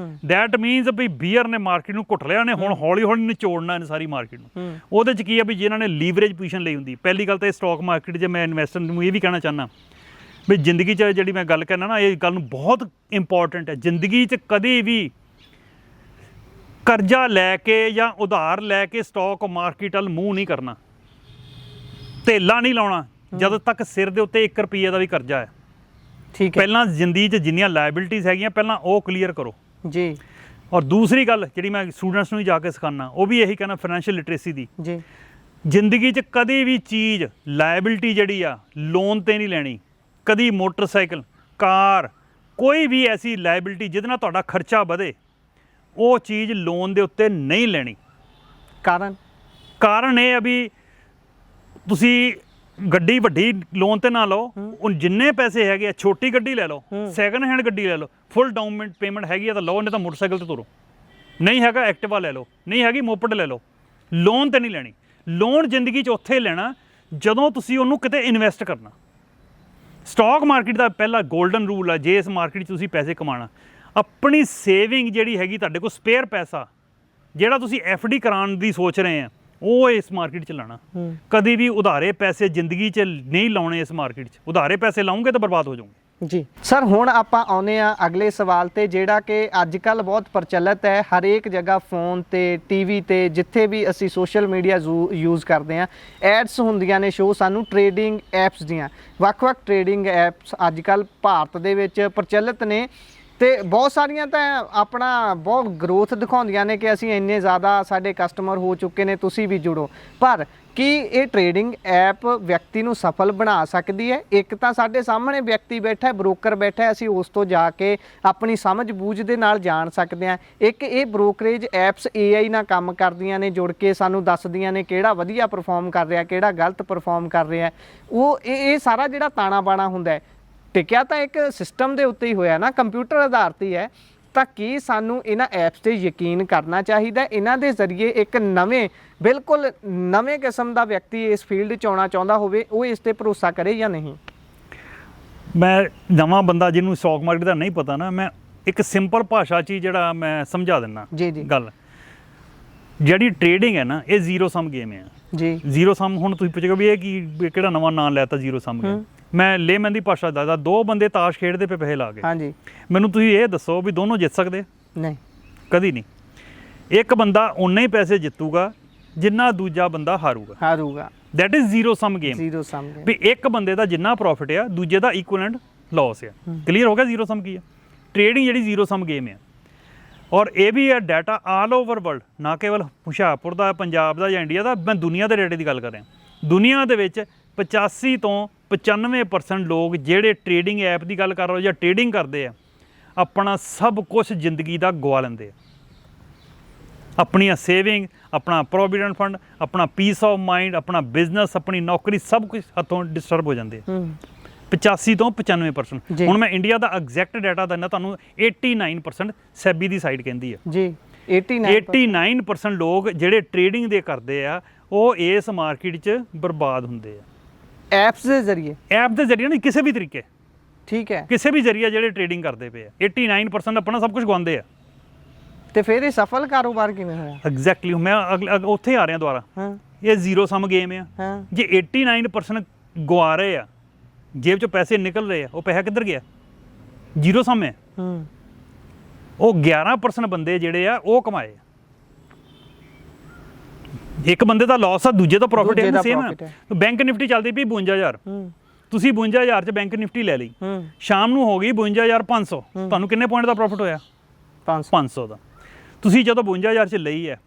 ਦੈਟ ਮੀਨਸ ਵੀ ਬੀਅਰ ਨੇ ਮਾਰਕੀਟ ਨੂੰ ਘੁੱਟ ਲਿਆ ਨੇ, ਹੁਣ ਹੌਲੀ ਹੌਲੀ ਨਿਚੋੜਨਾ ਇਹਨੇ ਸਾਰੀ ਮਾਰਕੀਟ ਨੂੰ। ਉਹਦੇ 'ਚ ਕੀ ਆ ਵੀ ਜਿਨ੍ਹਾਂ ਨੇ ਲੀਵਰੇਜ ਪੋਜੀਸ਼ਨ ਲਈ ਹੁੰਦੀ, ਪਹਿਲੀ ਗੱਲ ਤਾਂ ਇਹ ਸਟਾਕ ਮਾਰਕੀਟ 'ਚ ਮੈਂ ਇਨਵੈਸਟਰ ਨੂੰ ਇਹ ਵੀ ਕਹਿਣਾ ਚਾਹੁੰਦਾ ਵੀ ਜ਼ਿੰਦਗੀ 'ਚ ਜਿਹੜੀ ਮੈਂ ਗੱਲ ਕਰਨਾ ਨਾ, ਇਹ ਗੱਲ ਨੂੰ ਬਹੁਤ ਇੰਪੋਰਟੈਂਟ ਹੈ। ਜ਼ਿੰਦਗੀ 'ਚ ਕਦੇ ਵੀ ਕਰਜ਼ਾ ਲੈ ਕੇ ਜਾਂ ਉਧਾਰ ਲੈ ਕੇ ਸਟਾਕ ਮਾਰਕੀਟ ਵੱਲ ਮੂੰਹ ਨਹੀਂ ਕਰਨਾ, ਧੇਲਾ ਨਹੀਂ ਲਾਉਣਾ ਜਦੋਂ ਤੱਕ ਸਿਰ ਦੇ ਉੱਤੇ 1 ਰੁਪਈਏ ਦਾ ਵੀ ਕਰਜ਼ਾ ਹੈ। ਠੀਕ ਹੈ, ਪਹਿਲਾਂ ਜ਼ਿੰਦਗੀ 'ਚ ਜਿੰਨੀਆਂ ਲਾਇਬਿਲਿਟੀਜ਼ ਹੈਗੀਆਂ ਪਹਿਲਾਂ ਉਹ ਕਲੀਅਰ ਕਰੋ ਜੀ। ਔਰ ਦੂਸਰੀ ਗੱਲ ਜਿਹੜੀ ਮੈਂ ਸਟੂਡੈਂਟਸ ਨੂੰ ਜਾ ਕੇ ਸਿਖਾਉਣਾ, ਉਹ ਵੀ ਇਹੀ ਕਹਿਣਾ ਫਾਈਨੈਂਸ਼ੀਅਲ ਲਿਟਰੇਸੀ ਦੀ ਜੀ। ਜ਼ਿੰਦਗੀ 'ਚ ਕਦੇ ਵੀ ਚੀਜ਼ ਲਾਇਬਿਲਿਟੀ ਜਿਹੜੀ ਆ ਲੋਨ 'ਤੇ ਨਹੀਂ ਲੈਣੀ। ਕਦੀ ਮੋਟਰਸਾਈਕਲ, ਕਾਰ, ਕੋਈ ਵੀ ਐਸੀ ਲਾਇਬਿਲਿਟੀ ਜਿਹਦੇ ਨਾਲ ਤੁਹਾਡਾ ਖਰਚਾ ਵਧੇ, ਉਹ ਚੀਜ਼ ਲੋਨ ਦੇ ਉੱਤੇ ਨਹੀਂ ਲੈਣੀ। ਕਾਰਨ ਇਹ ਆ ਵੀ ਤੁਸੀਂ ਗੱਡੀ ਵੱਡੀ ਲੋਨ ਤੇ ਨਾ ਲਓ, ਉਹ ਜਿੰਨੇ ਪੈਸੇ ਹੈਗੇ ਆ, ਛੋਟੀ ਗੱਡੀ ਲੈ ਲਓ, ਸੈਕਿੰਡ ਹੈਂਡ ਗੱਡੀ ਲੈ ਲਓ, ਫੁੱਲ ਡਾਊਨ ਪੇਮੈਂਟ ਹੈਗੀ ਆ ਤਾਂ ਲਓ, ਨਹੀਂ ਤਾਂ ਮੋਟਰਸਾਈਕਲ ਤੇ ਤੁਰੋ, ਨਹੀਂ ਹੈਗਾ ਐਕਟਿਵਾ ਲੈ ਲਓ, ਨਹੀਂ ਹੈਗੀ ਮੋਪਡ ਲੈ ਲਓ। ਲੋਨ ਤੇ ਨਹੀਂ ਲੈਣੀ। ਲੋਨ ਜ਼ਿੰਦਗੀ 'ਚ ਉੱਥੇ ਲੈਣਾ ਜਦੋਂ ਤੁਸੀਂ ਉਹਨੂੰ ਕਿਤੇ ਇਨਵੈਸਟ ਕਰਨਾ। ਸਟਾਕ ਮਾਰਕੀਟ ਦਾ ਪਹਿਲਾ ਗੋਲਡਨ ਰੂਲ ਆ, ਜੇ ਇਸ ਮਾਰਕੀਟ 'ਚ ਤੁਸੀਂ ਪੈਸੇ ਕਮਾਉਣਾ, ਆਪਣੀ ਸੇਵਿੰਗ ਜਿਹੜੀ ਹੈਗੀ ਤੁਹਾਡੇ ਕੋਲ ਸਪੇਅਰ ਪੈਸਾ ਜਿਹੜਾ ਤੁਸੀਂ FD ਕਰਾਉਣ ਦੀ ਸੋਚ ਰਹੇ ਆ, ਉਹ ਇਸ ਮਾਰਕੀਟ 'ਚ ਲਾਣਾ। ਕਦੀ ਵੀ ਉਧਾਰੇ ਪੈਸੇ ਜ਼ਿੰਦਗੀ 'ਚ ਨਹੀਂ ਲਾਉਣੇ। ਇਸ ਮਾਰਕੀਟ 'ਚ ਉਧਾਰੇ ਪੈਸੇ ਲਾਉਂਗੇ ਤਾਂ ਬਰਬਾਦ ਹੋ ਜਾਓਗੇ ਜੀ। ਸਰ ਹੁਣ ਆਪਾਂ ਆਉਂਦੇ ਆ ਅਗਲੇ ਸਵਾਲ ਤੇ, ਜਿਹੜਾ ਕਿ ਅੱਜ ਕੱਲ੍ਹ ਬਹੁਤ ਪ੍ਰਚਲਿਤ ਹੈ। ਹਰੇਕ ਜਗ੍ਹਾ ਫੋਨ ਤੇ, TV ਤੇ, ਜਿੱਥੇ ਵੀ ਅਸੀਂ ਸੋਸ਼ਲ ਮੀਡੀਆ ਯੂਜ਼ ਕਰਦੇ ਆ, ਐਡਸ ਹੁੰਦੀਆਂ ਨੇ ਸ਼ੋ ਸਾਨੂੰ ਟ੍ਰੇਡਿੰਗ ਐਪਸ ਦੀਆਂ। ਵੱਖ-ਵੱਖ ਟ੍ਰੇਡਿੰਗ ਐਪਸ ਅੱਜ ਕੱਲ੍ਹ ਭਾਰਤ ਦੇ ਵਿੱਚ ਪ੍ਰਚਲਿਤ ਨੇ ਤੇ ਬਹੁਤ ਸਾਰੀਆਂ ਤਾਂ ਆਪਣਾ ਬਹੁਤ ਗਰੋਥ ਦਿਖਾਉਂਦੀਆਂ ਨੇ ਕਿ ਅਸੀਂ ਇੰਨੇ ਜ਼ਿਆਦਾ ਸਾਡੇ ਕਸਟਮਰ ਹੋ ਚੁੱਕੇ ਨੇ, ਤੁਸੀਂ ਵੀ ਜੁੜੋ। ਪਰ ਕੀ ਇਹ ਟ੍ਰੇਡਿੰਗ ਐਪ ਵਿਅਕਤੀ ਨੂੰ ਸਫਲ ਬਣਾ ਸਕਦੀ ਹੈ? ਇੱਕ ਤਾਂ ਸਾਡੇ ਸਾਹਮਣੇ ਵਿਅਕਤੀ ਬੈਠਾ ਹੈ, ਬ੍ਰੋਕਰ ਬੈਠਾ ਹੈ, ਅਸੀਂ ਉਸ ਤੋਂ ਜਾ ਕੇ ਆਪਣੀ ਸਮਝ ਬੂਝ ਦੇ ਨਾਲ ਜਾਣ ਸਕਦੇ ਹਾਂ। ਇੱਕ ਇਹ ਬ੍ਰੋਕਰੇਜ ਐਪਸ AI ਨਾਲ ਕੰਮ ਕਰਦੀਆਂ ਨੇ, ਜੁੜ ਕੇ ਸਾਨੂੰ ਦੱਸਦੀਆਂ ਨੇ ਕਿਹੜਾ ਵਧੀਆ ਪਰਫਾਰਮ ਕਰ ਰਿਹਾ, ਕਿਹੜਾ ਗਲਤ ਪਰਫਾਰਮ ਕਰ ਰਿਹਾ। ਉਹ ਇਹ ਸਾਰਾ ਜਿਹੜਾ ਤਾਣਾ ਬਾਣਾ ਹੁੰਦਾ ਹੈ, ਟਿਕਿਆ ਤਾਂ ਇੱਕ ਸਿਸਟਮ ਦੇ ਉੱਤੇ ਹੀ ਹੋਇਆ ਨਾ, ਕੰਪਿਊਟਰ ਆਧਾਰਿਤ ਹੀ ਹੈ। ਤਾਂ ਕੀ ਸਾਨੂੰ ਇਹਨਾਂ ਐਪਸ 'ਤੇ ਯਕੀਨ ਕਰਨਾ ਚਾਹੀਦਾ? ਇਹਨਾਂ ਦੇ ਜ਼ਰੀਏ ਇੱਕ ਬਿਲਕੁਲ ਨਵੇਂ ਕਿਸਮ ਦਾ ਵਿਅਕਤੀ ਇਸ ਫੀਲਡ 'ਚ ਆਉਣਾ ਚਾਹੁੰਦਾ ਹੋਵੇ, ਉਹ ਇਸ 'ਤੇ ਭਰੋਸਾ ਕਰੇ ਜਾਂ ਨਹੀਂ? ਮੈਂ ਨਵਾਂ ਬੰਦਾ ਜਿਹਨੂੰ ਸਟਾਕ ਮਾਰਕੀਟ ਦਾ ਨਹੀਂ ਪਤਾ ਨਾ, ਮੈਂ ਇੱਕ ਸਿੰਪਲ ਭਾਸ਼ਾ 'ਚ ਜਿਹੜਾ ਮੈਂ ਸਮਝਾ ਦਿੰਦਾ ਗੱਲ। ਜਿਹੜੀ ਟ੍ਰੇਡਿੰਗ ਹੈ ਨਾ, ਇਹ ਜ਼ੀਰੋ ਸਮ ਗੇਮ ਹੈ ਜੀ। ਜ਼ੀਰੋ ਸਮ, ਹੁਣ ਤੁਸੀਂ ਪੁੱਛੋਗੇ ਵੀ ਇਹ ਕਿਹੜਾ ਨਵਾਂ ਨਾਂ ਲੈਤਾ ਜ਼ੀਰੋ ਸਮ ਗੇਮ। ਮੈਂ ਲੇਮੈਨ ਦੀ ਭਾਸ਼ਾ ਦੱਸਦਾ, ਦੋ ਬੰਦੇ ਤਾਸ਼ ਖੇਡਦੇ ਪਏ ਪੈਸੇ ਲਾ ਕੇ। ਹਾਂਜੀ, ਮੈਨੂੰ ਤੁਸੀਂ ਇਹ ਦੱਸੋ ਵੀ ਦੋਨੋਂ ਜਿੱਤ ਸਕਦੇ? ਨਹੀਂ, ਕਦੀ ਨਹੀਂ। ਇੱਕ ਬੰਦਾ ਉਨੇ ਹੀ ਪੈਸੇ ਜਿੱਤੂਗਾ ਜਿੰਨਾ ਦੂਜਾ ਬੰਦਾ ਹਾਰੂਗਾ। That is zero sum game. ਵੀ ਇੱਕ ਬੰਦੇ ਦਾ ਜਿੰਨਾ ਪ੍ਰੋਫਿਟ ਆ, ਦੂਜੇ ਦਾ ਇਕੁਇਵਲੈਂਟ ਲਾਸ ਆ। ਕਲੀਅਰ ਹੋ ਗਿਆ ਜ਼ੀਰੋ ਸਮ ਕੀ ਆ? ਟ੍ਰੇਡਿੰਗ ਜਿਹੜੀ ਜ਼ੀਰੋ ਸਮ ਗੇਮ ਆ। ਔਰ ਇਹ ਵੀ ਹੈ ਡਾਟਾ ਆਲ ਓਵਰ ਵਰਲਡ, ਨਾ ਕੇਵਲ ਹੁਸ਼ਿਆਰਪੁਰ ਦਾ, ਪੰਜਾਬ ਦਾ ਜਾਂ ਇੰਡੀਆ ਦਾ, ਮੈਂ ਦੁਨੀਆ ਦੇ ਡਾਟੇ ਦੀ ਗੱਲ ਕਰ ਰਿਹਾ। ਦੁਨੀਆ ਦੇ ਵਿੱਚ 85 ਤੋਂ 95% ਲੋਕ ਜਿਹੜੇ ਟ੍ਰੇਡਿੰਗ ਐਪ ਦੀ ਗੱਲ ਕਰ ਰਹੇ ਜਾਂ ਟ੍ਰੇਡਿੰਗ ਕਰਦੇ ਆ, ਆਪਣਾ ਸਭ ਕੁਝ ਜ਼ਿੰਦਗੀ ਦਾ ਗਵਾ ਲੈਂਦੇ ਆ। ਆਪਣੀਆਂ ਸੇਵਿੰਗ, ਆਪਣਾ ਪ੍ਰੋਵੀਡੈਂਟ ਫੰਡ, ਆਪਣਾ ਪੀਸ ਆਫ ਮਾਈਂਡ, ਆਪਣਾ ਬਿਜ਼ਨਸ, ਆਪਣੀ ਨੌਕਰੀ, ਸਭ ਕੁਝ ਹੱਥੋਂ ਡਿਸਟਰਬ ਹੋ ਜਾਂਦੇ ਆ। 85 ਤੋਂ 95%। ਹੁਣ ਮੈਂ ਇੰਡੀਆ ਦਾ ਐਗਜ਼ੈਕਟ ਡਾਟਾ ਦਿੰਦਾ ਤੁਹਾਨੂੰ। 89% ਸੈਬੀ ਦੀ ਸਾਈਟ ਕਹਿੰਦੀ ਆ ਜੀ। 89% ਲੋਕ ਜਿਹੜੇ ਟ੍ਰੇਡਿੰਗ ਦੇ ਕਰਦੇ ਆ, ਉਹ ਇਸ ਮਾਰਕੀਟ 'ਚ ਬਰਬਾਦ ਹੁੰਦੇ ਆ। ਐਪ ਦੇ ਜ਼ਰੀਏ ਨਹੀਂ, ਕਿਸੇ ਵੀ ਤਰੀਕੇ, ਠੀਕ ਹੈ, ਕਿਸੇ ਵੀ ਜ਼ਰੀਏ ਜਿਹੜੇ ਟ੍ਰੇਡਿੰਗ ਕਰਦੇ ਪਏ ਆ, 89% ਆਪਣਾ ਸਭ ਕੁਝ ਗਵਾਉਂਦੇ ਆ। ਤੇ ਫਿਰ ਇਹ ਸਫਲ ਕਾਰੋਬਾਰ ਕਿਵੇਂ ਹੋਇਆ? ਐਗਜ਼ੈਕਟਲੀ, ਮੈਂ ਉੱਥੇ ਆ ਰਿਹਾ ਦੁਬਾਰਾ। ਇਹ ਜ਼ੀਰੋ ਸਮ ਗੇਮ ਆ। ਜੇ 89% ਗਵਾ ਰਹੇ ਆ, ਜੇਬ 'ਚੋਂ ਪੈਸੇ ਨਿਕਲ ਰਹੇ ਆ, ਉਹ ਪੈਸਾ ਕਿੱਧਰ ਗਿਆ? ਜ਼ੀਰੋ ਸਮ ਹੈ। ਉਹ 11% ਬੰਦੇ ਜਿਹੜੇ ਆ ਉਹ ਕਮਾਏ। ਇੱਕ ਬੰਦੇ ਦਾ ਲਾਸ ਆ, ਦੂਜੇ ਦਾ ਪ੍ਰੋਫਿਟ ਹੈ, ਸੇਮ ਹੈ। ਬੈਂਕ ਨਿਫਟੀ ਚੱਲਦੀ ਪਈ 52,000, ਤੁਸੀਂ 52,000 'ਚ ਬੈਂਕ ਨਿਫਟੀ ਲੈ ਲਈ, ਸ਼ਾਮ ਨੂੰ ਹੋ ਗਈ 52,500, ਤੁਹਾਨੂੰ ਕਿੰਨੇ ਪੁਆਇੰਟ ਦਾ ਪ੍ਰੋਫਿਟ ਹੋਇਆ? 500 ਦਾ। ਤੁਸੀਂ ਜਦੋਂ 52,000 'ਚ ਲਈ ਹੈ,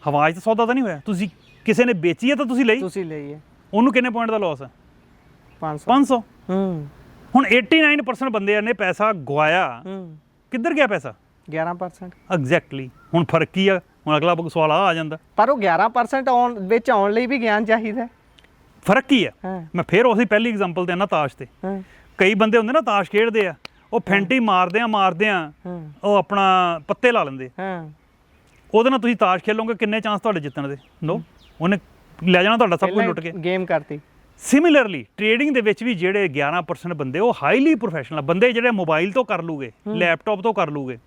ਹਵਾ 'ਚ ਸੌਦਾ ਤਾਂ ਨਹੀਂ ਹੋਇਆ, ਤੁਸੀਂ ਕਿਸੇ ਨੇ ਵੇਚੀ ਹੈ ਤਾਂ ਤੁਸੀਂ ਲਈ, ਉਹਨੂੰ ਕਿੰਨੇ ਪੁਆਇੰਟ ਦਾ ਲਾਸ ਹੈ? 500। ਹੁਣ 89% ਬੰਦਿਆਂ ਨੇ ਪੈਸਾ ਗਵਾਇਆ, ਕਿੱਧਰ ਗਿਆ ਪੈਸਾ? 11%। ਐਗਜ਼ੈਕਟਲੀ। ਹੁਣ ਫਰਕ ਕੀ ਆ? ਹੁਣ ਅਗਲਾ ਸਵਾਲ ਆ ਜਾਂਦਾ, ਪਰ ਉਹ 11% ਆਉਣ ਵਿੱਚ ਆਉਣ ਲਈ ਵੀ ਗਿਆਨ ਚਾਹੀਦਾ। ਫਰਕ ਕੀ ਆ? ਮੈਂ ਫਿਰ ਉਹੀ ਪਹਿਲੀ ਐਗਜ਼ਾਮਪਲ ਦੇਣਾ ਤਾਸ਼ ਤੇ। ਕਈ ਬੰਦੇ ਹੁੰਦੇ ਨਾ ਤਾਸ਼ ਖੇਡਦੇ ਆ, ਉਹ ਫੈਂਟੀ ਮਾਰਦੇ ਆ ਉਹ ਆਪਣਾ ਪੱਤੇ ਲਾ ਲੈਂਦੇ, ਉਹਦੇ ਨਾਲ ਤੁਸੀਂ ਤਾਸ਼ ਖੇਲੋਗੇ, ਕਿੰਨੇ ਚਾਂਸ ਤੁਹਾਡੇ ਜਿੱਤਣ ਦੇ? ਨੋ, ਉਹਨੇ ਲੈ ਜਾਣਾ ਤੁਹਾਡਾ ਸਭ ਕੁਝ ਲੁੱਟ ਕੇ, ਗੇਮ ਕਰਤੀ। ਸਿਮਿਲਰਲੀ ਟ੍ਰੇਡਿੰਗ ਦੇ ਵਿੱਚ ਵੀ ਜਿਹੜੇ 11% ਬੰਦੇ ਉਹ ਹਾਈਲੀ ਪ੍ਰੋਫੈਸ਼ਨਲ ਬੰਦੇ, ਜਿਹੜੇ ਮੋਬਾਈਲ ਤੋਂ ਕਰ ਲੂਗੇ, ਲੈਪਟਾਪ ਤੋਂ ਕਰ ਲੂਗੇ।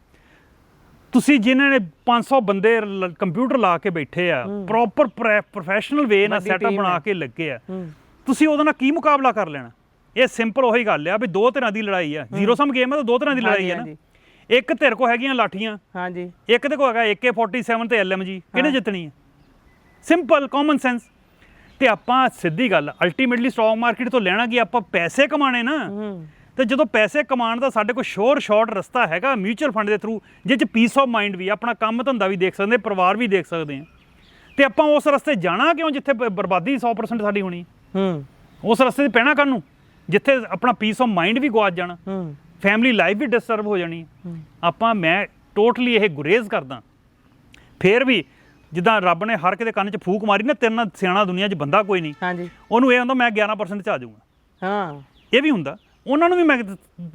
ਤੁਸੀਂ ਜਿਨ੍ਹਾਂ ਨੇ 500 ਬੰਦੇ ਕੰਪਿਊਟਰ ਲਾ ਕੇ ਬੈਠੇ ਆ, ਪ੍ਰੋਪਰ ਪ੍ਰੋਫੈਸ਼ਨਲ ਵੇ ਨਾਲ ਸੈਟਅਪ ਬਣਾ ਕੇ ਲੱਗੇ ਆ, ਤੁਸੀਂ ਉਹਦੇ ਨਾਲ ਕੀ ਮੁਕਾਬਲਾ ਕਰ ਲੈਣਾ? ਇਹ ਸਿੰਪਲ ਉਹੀ ਗੱਲ ਆ ਵੀ ਦੋ ਧਿਰਾਂ ਦੀ ਲੜਾਈ ਆ। ਜ਼ੀਰੋ ਸਮ ਗੇਮ ਹੈ ਤਾਂ ਦੋ ਧਿਰਾਂ ਦੀ ਲੜਾਈ ਹੈ ਨਾ। ਇੱਕ ਧਿਰ ਕੋ ਹੈਗੀਆਂ ਲਾਠੀਆਂ, ਇੱਕ ਦੇ ਕੋ ਹੈਗਾ AK-47 ਤੇ LMG, ਕਿਹਨੇ ਜਿੱਤਣੀ ਹੈ? Simple common sense. ਤੇ ਆਪਾਂ ਸਿੱਧੀ ਗੱਲ, ਅਲਟੀਮੇਟਲੀ ਸਟਾਕ ਮਾਰਕੀਟ ਤੋਂ ਲੈਣਾ ਕੀ? ਆਪਾਂ ਪੈਸੇ ਕਮਾਣੇ ਨਾ। ਤੇ ਜਦੋਂ ਪੈਸੇ ਕਮਾਉਣ ਦਾ ਸਾਡੇ ਕੋਲ ਸ਼ੋਰ ਸ਼ਾਰਟ ਰਸਤਾ ਹੈਗਾ ਮਿਊਚੁਅਲ ਫੰਡ ਦੇ ਥਰੂ, ਜਿਹ 'ਚ ਪੀਸ ਆਫ ਮਾਈਂਡ ਵੀ, ਆਪਣਾ ਕੰਮ ਧੰਦਾ ਵੀ ਦੇਖ ਸਕਦੇ, ਪਰਿਵਾਰ ਵੀ ਦੇਖ ਸਕਦੇ ਹਾਂ, ਤੇ ਆਪਾਂ ਉਸ ਰਸਤੇ ਜਾਣਾ ਕਿਉਂ ਜਿੱਥੇ ਬਰਬਾਦੀ 100% ਸਾਡੀ ਹੋਣੀ? ਉਸ ਰਸਤੇ 'ਚ ਪੈਣਾ ਕਾਹਨੂੰ ਜਿੱਥੇ ਆਪਣਾ ਪੀਸ ਆਫ ਮਾਈਂਡ ਵੀ ਗਵਾਚ ਜਾਣਾ, ਫੈਮਿਲੀ ਲਾਈਫ ਵੀ ਡਿਸਟਰਬ ਹੋ ਜਾਣੀ। ਮੈਂ ਟੋਟਲੀ ਇਹ ਗੁਰੇਜ਼ ਕਰਦਾ। ਫਿਰ ਵੀ ਜਿੱਦਾਂ ਰੱਬ ਨੇ ਹਰ ਕਿਤੇ ਕੰਨ 'ਚ ਫੂਕ ਮਾਰੀ ਨਾ, ਤੇਰੇ ਨਾਲ ਸਿਆਣਾ ਦੁਨੀਆ 'ਚ ਬੰਦਾ ਕੋਈ ਨਹੀਂ, ਉਹਨੂੰ ਇਹ ਹੁੰਦਾ ਮੈਂ 11% 'ਚ ਆ ਜਾਊਂਗਾ। ਇਹ ਵੀ ਹੁੰਦਾ। ਉਹਨਾਂ ਨੂੰ ਵੀ ਮੈਂ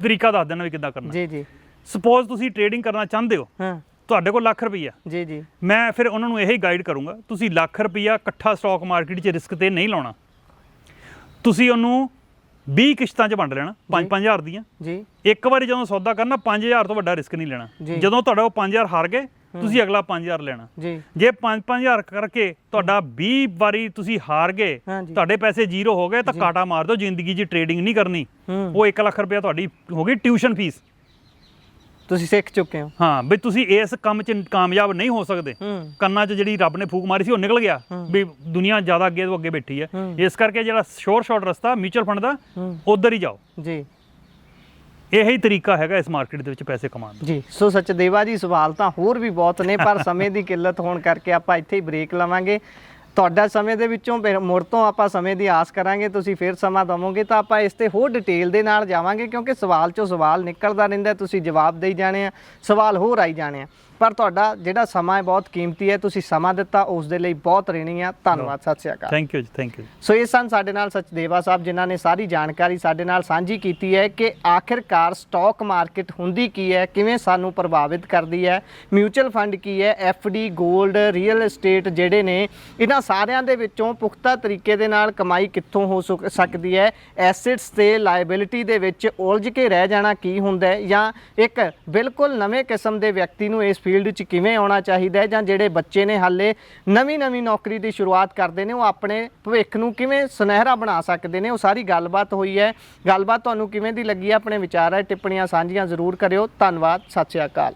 ਤਰੀਕਾ ਦੱਸ ਦੇਣਾ ਵੀ ਕਿੱਦਾਂ ਕਰਨਾ। ਸਪੋਜ਼ ਤੁਸੀਂ ਟ੍ਰੇਡਿੰਗ ਕਰਨਾ ਚਾਹੁੰਦੇ ਹੋ, ਤੁਹਾਡੇ ਕੋਲ ਲੱਖ ਰੁਪਈਆ, ਮੈਂ ਫਿਰ ਉਹਨਾਂ ਨੂੰ ਇਹੀ ਗਾਈਡ ਕਰੂੰਗਾ, ਤੁਸੀਂ ਲੱਖ ਰੁਪਈਆ ਇਕੱਠਾ ਸਟਾਕ ਮਾਰਕੀਟ 'ਚ ਰਿਸਕ ਤੇ ਨਹੀਂ ਲਾਉਣਾ। ਤੁਸੀਂ ਉਹਨੂੰ 20 ਕਿਸ਼ਤਾਂ 'ਚ ਵੰਡ ਲੈਣਾ, 5-5 ਹਜ਼ਾਰ ਦੀਆਂ। ਇੱਕ ਵਾਰੀ ਜਦੋਂ ਸੌਦਾ ਕਰਨਾ, 5,000 ਤੋਂ ਵੱਡਾ ਰਿਸਕ ਨਹੀਂ ਲੈਣਾ। ਜਦੋਂ ਤੁਹਾਡਾ ਉਹ 5,000 ਹਾਰ ਗਏ, ਤੁਸੀਂ ਅਗਲਾ 5,000 ਲੈਣਾ। ਜੇ 5-5 ਹਜ਼ਾਰ ਕਰਕੇ ਤੁਹਾਡਾ 20 ਵਾਰੀ ਤੁਸੀਂ ਹਾਰ ਗਏ, ਤੁਹਾਡੇ ਪੈਸੇ ਜ਼ੀਰੋ ਹੋ ਗਏ, ਤਾਂ ਕਾਟਾ ਮਾਰ ਦਿਓ। ਜ਼ਿੰਦਗੀ 'ਚ ਟ੍ਰੇਡਿੰਗ ਨਹੀਂ ਕਰਨੀ। ਉਹ 1 ਲੱਖ ਰੁਪਇਆ ਤੁਹਾਡੀ ਹੋ ਗਈ ਟਿਊਸ਼ਨ ਫੀਸ, ਤੁਸੀਂ ਸਿੱਖ ਚੁੱਕੇ ਹੋ। ਹਾਂ ਵੀ ਤੁਸੀਂ ਇਸ ਕੰਮ 'ਚ ਕਾਮਯਾਬ ਨਹੀਂ ਹੋ ਸਕਦੇ। ਕੰਨਾਂ 'ਚ ਜਿਹੜੀ ਰੱਬ ਨੇ ਫੂਕ ਮਾਰੀ ਸੀ ਉਹ ਨਿਕਲ ਗਿਆ ਵੀ ਦੁਨੀਆ ਜ਼ਿਆਦਾ ਅੱਗੇ ਤੋਂ ਅੱਗੇ ਬੈਠੀ ਹੈ। ਇਸ ਕਰਕੇ ਜਿਹੜਾ ਸ਼ੋਰ ਸ਼ਾਰਟ ਰਸਤਾ ਮਿਊਚੁਅਲ ਫੰਡ ਦਾ, ਉੱਧਰ ਹੀ ਜਾਓ। ਇਹੀ ਤਰੀਕਾ ਹੈਗਾ ਇਸ ਮਾਰਕੀਟ ਦੇ ਵਿੱਚ ਪੈਸੇ ਕਮਾਉਣ ਦਾ। ਸੋ ਸਚਦੇਵਾ ਜੀ, ਸਵਾਲ ਤਾਂ ਹੋਰ ਵੀ ਬਹੁਤ ਨੇ, ਪਰ ਸਮੇਂ ਦੀ ਕਿੱਲਤ ਹੋਣ ਕਰਕੇ ਆਪਾਂ ਇੱਥੇ ਹੀ ਬ੍ਰੇਕ ਲਵਾਂਗੇ। ਤੁਹਾਡਾ ਸਮੇਂ ਦੇ ਵਿੱਚੋਂ ਮੁੜ ਤੋਂ ਆਪਾਂ ਸਮੇਂ ਦੀ ਆਸ ਕਰਾਂਗੇ, ਤੁਸੀਂ ਫਿਰ ਸਮਾਂ ਦੇਵੋਗੇ ਤਾਂ ਆਪਾਂ ਇਸ ਤੇ ਹੋਰ ਡਿਟੇਲ ਦੇ ਨਾਲ ਜਾਵਾਂਗੇ, ਕਿਉਂਕਿ ਸਵਾਲ 'ਚੋਂ ਸਵਾਲ ਨਿਕਲਦਾ ਰਹਿੰਦਾ, ਤੁਸੀਂ ਜਵਾਬ ਦੇਈ ਜਾਣੇ ਆ, ਸਵਾਲ ਹੋਰ ਆਈ ਜਾਣੇ ਆ। ਪਰ ਤੁਹਾਡਾ ਜਿਹੜਾ ਸਮਾਂ ਹੈ ਬਹੁਤ ਕੀਮਤੀ ਹੈ, ਤੁਸੀਂ ਸਮਾਂ ਦਿੱਤਾ, ਉਸ ਦੇ ਲਈ ਬਹੁਤ ਰਿਣੀ ਆ। ਧੰਨਵਾਦ। ਸਤਿ ਸ਼੍ਰੀ ਅਕਾਲ। ਥੈਂਕ ਯੂ ਜੀ, ਥੈਂਕ ਯੂ। ਸੋ ਇਹ ਸਨ ਸਾਡੇ ਨਾਲ ਸਚਦੇਵਾ ਸਾਹਿਬ, ਜਿਨ੍ਹਾਂ ਨੇ ਸਾਰੀ ਜਾਣਕਾਰੀ ਸਾਡੇ ਨਾਲ ਸਾਂਝੀ ਕੀਤੀ ਹੈ ਕਿ ਆਖਿਰਕਾਰ ਸਟਾਕ ਮਾਰਕੀਟ ਹੁੰਦੀ ਕੀ ਹੈ, ਕਿਵੇਂ ਸਾਨੂੰ ਪ੍ਰਭਾਵਿਤ ਕਰਦੀ ਹੈ, ਮਿਊਚੁਅਲ ਫੰਡ ਕੀ ਹੈ, FD, ਗੋਲਡ, ਰੀਅਲ ਏਸਟੇਟ ਜਿਹੜੇ ਨੇ, ਇਹਨਾਂ ਸਾਰਿਆਂ ਦੇ ਵਿੱਚੋਂ ਪੁਖਤਾ ਤਰੀਕੇ ਦੇ ਨਾਲ ਕਮਾਈ ਕਿੱਥੋਂ ਹੋ ਸਕਦੀ ਹੈ, ਐਸੈਟਸ ਤੇ ਲਾਇਬਿਲਿਟੀ ਦੇ ਵਿੱਚ ਉਲਝ ਕੇ ਰਹਿ ਜਾਣਾ ਕੀ ਹੁੰਦਾ ਹੈ, ਜਾਂ ਇੱਕ ਬਿਲਕੁਲ ਨਵੇਂ ਕਿਸਮ ਦੇ ਵਿਅਕਤੀ ਨੂੰ ਇਸ ਫੀਲਡ 'ਚ ਕਿਵੇਂ ਆਉਣਾ ਚਾਹੀਦਾ ਹੈ, ਜਾਂ ਜਿਹੜੇ ਬੱਚੇ ਨੇ ਹਾਲੇ ਨਵੀਂ ਨੌਕਰੀ ਦੀ ਸ਼ੁਰੂਆਤ ਕਰਦੇ ਨੇ, ਉਹ ਆਪਣੇ ਭਵਿੱਖ ਨੂੰ ਕਿਵੇਂ ਸੁਨਹਿਰਾ ਬਣਾ ਸਕਦੇ ਨੇ, ਉਹ ਸਾਰੀ ਗੱਲਬਾਤ ਹੋਈ ਹੈ। ਗੱਲਬਾਤ ਤੁਹਾਨੂੰ ਕਿਵੇਂ ਦੀ ਲੱਗੀ ਹੈ? ਆਪਣੇ ਵਿਚਾਰ ਹੈ ਟਿੱਪਣੀਆਂ ਸਾਂਝੀਆਂ ਜ਼ਰੂਰ ਕਰਿਓ। ਧੰਨਵਾਦ। ਸਤਿ ਸ਼੍ਰੀ ਅਕਾਲ।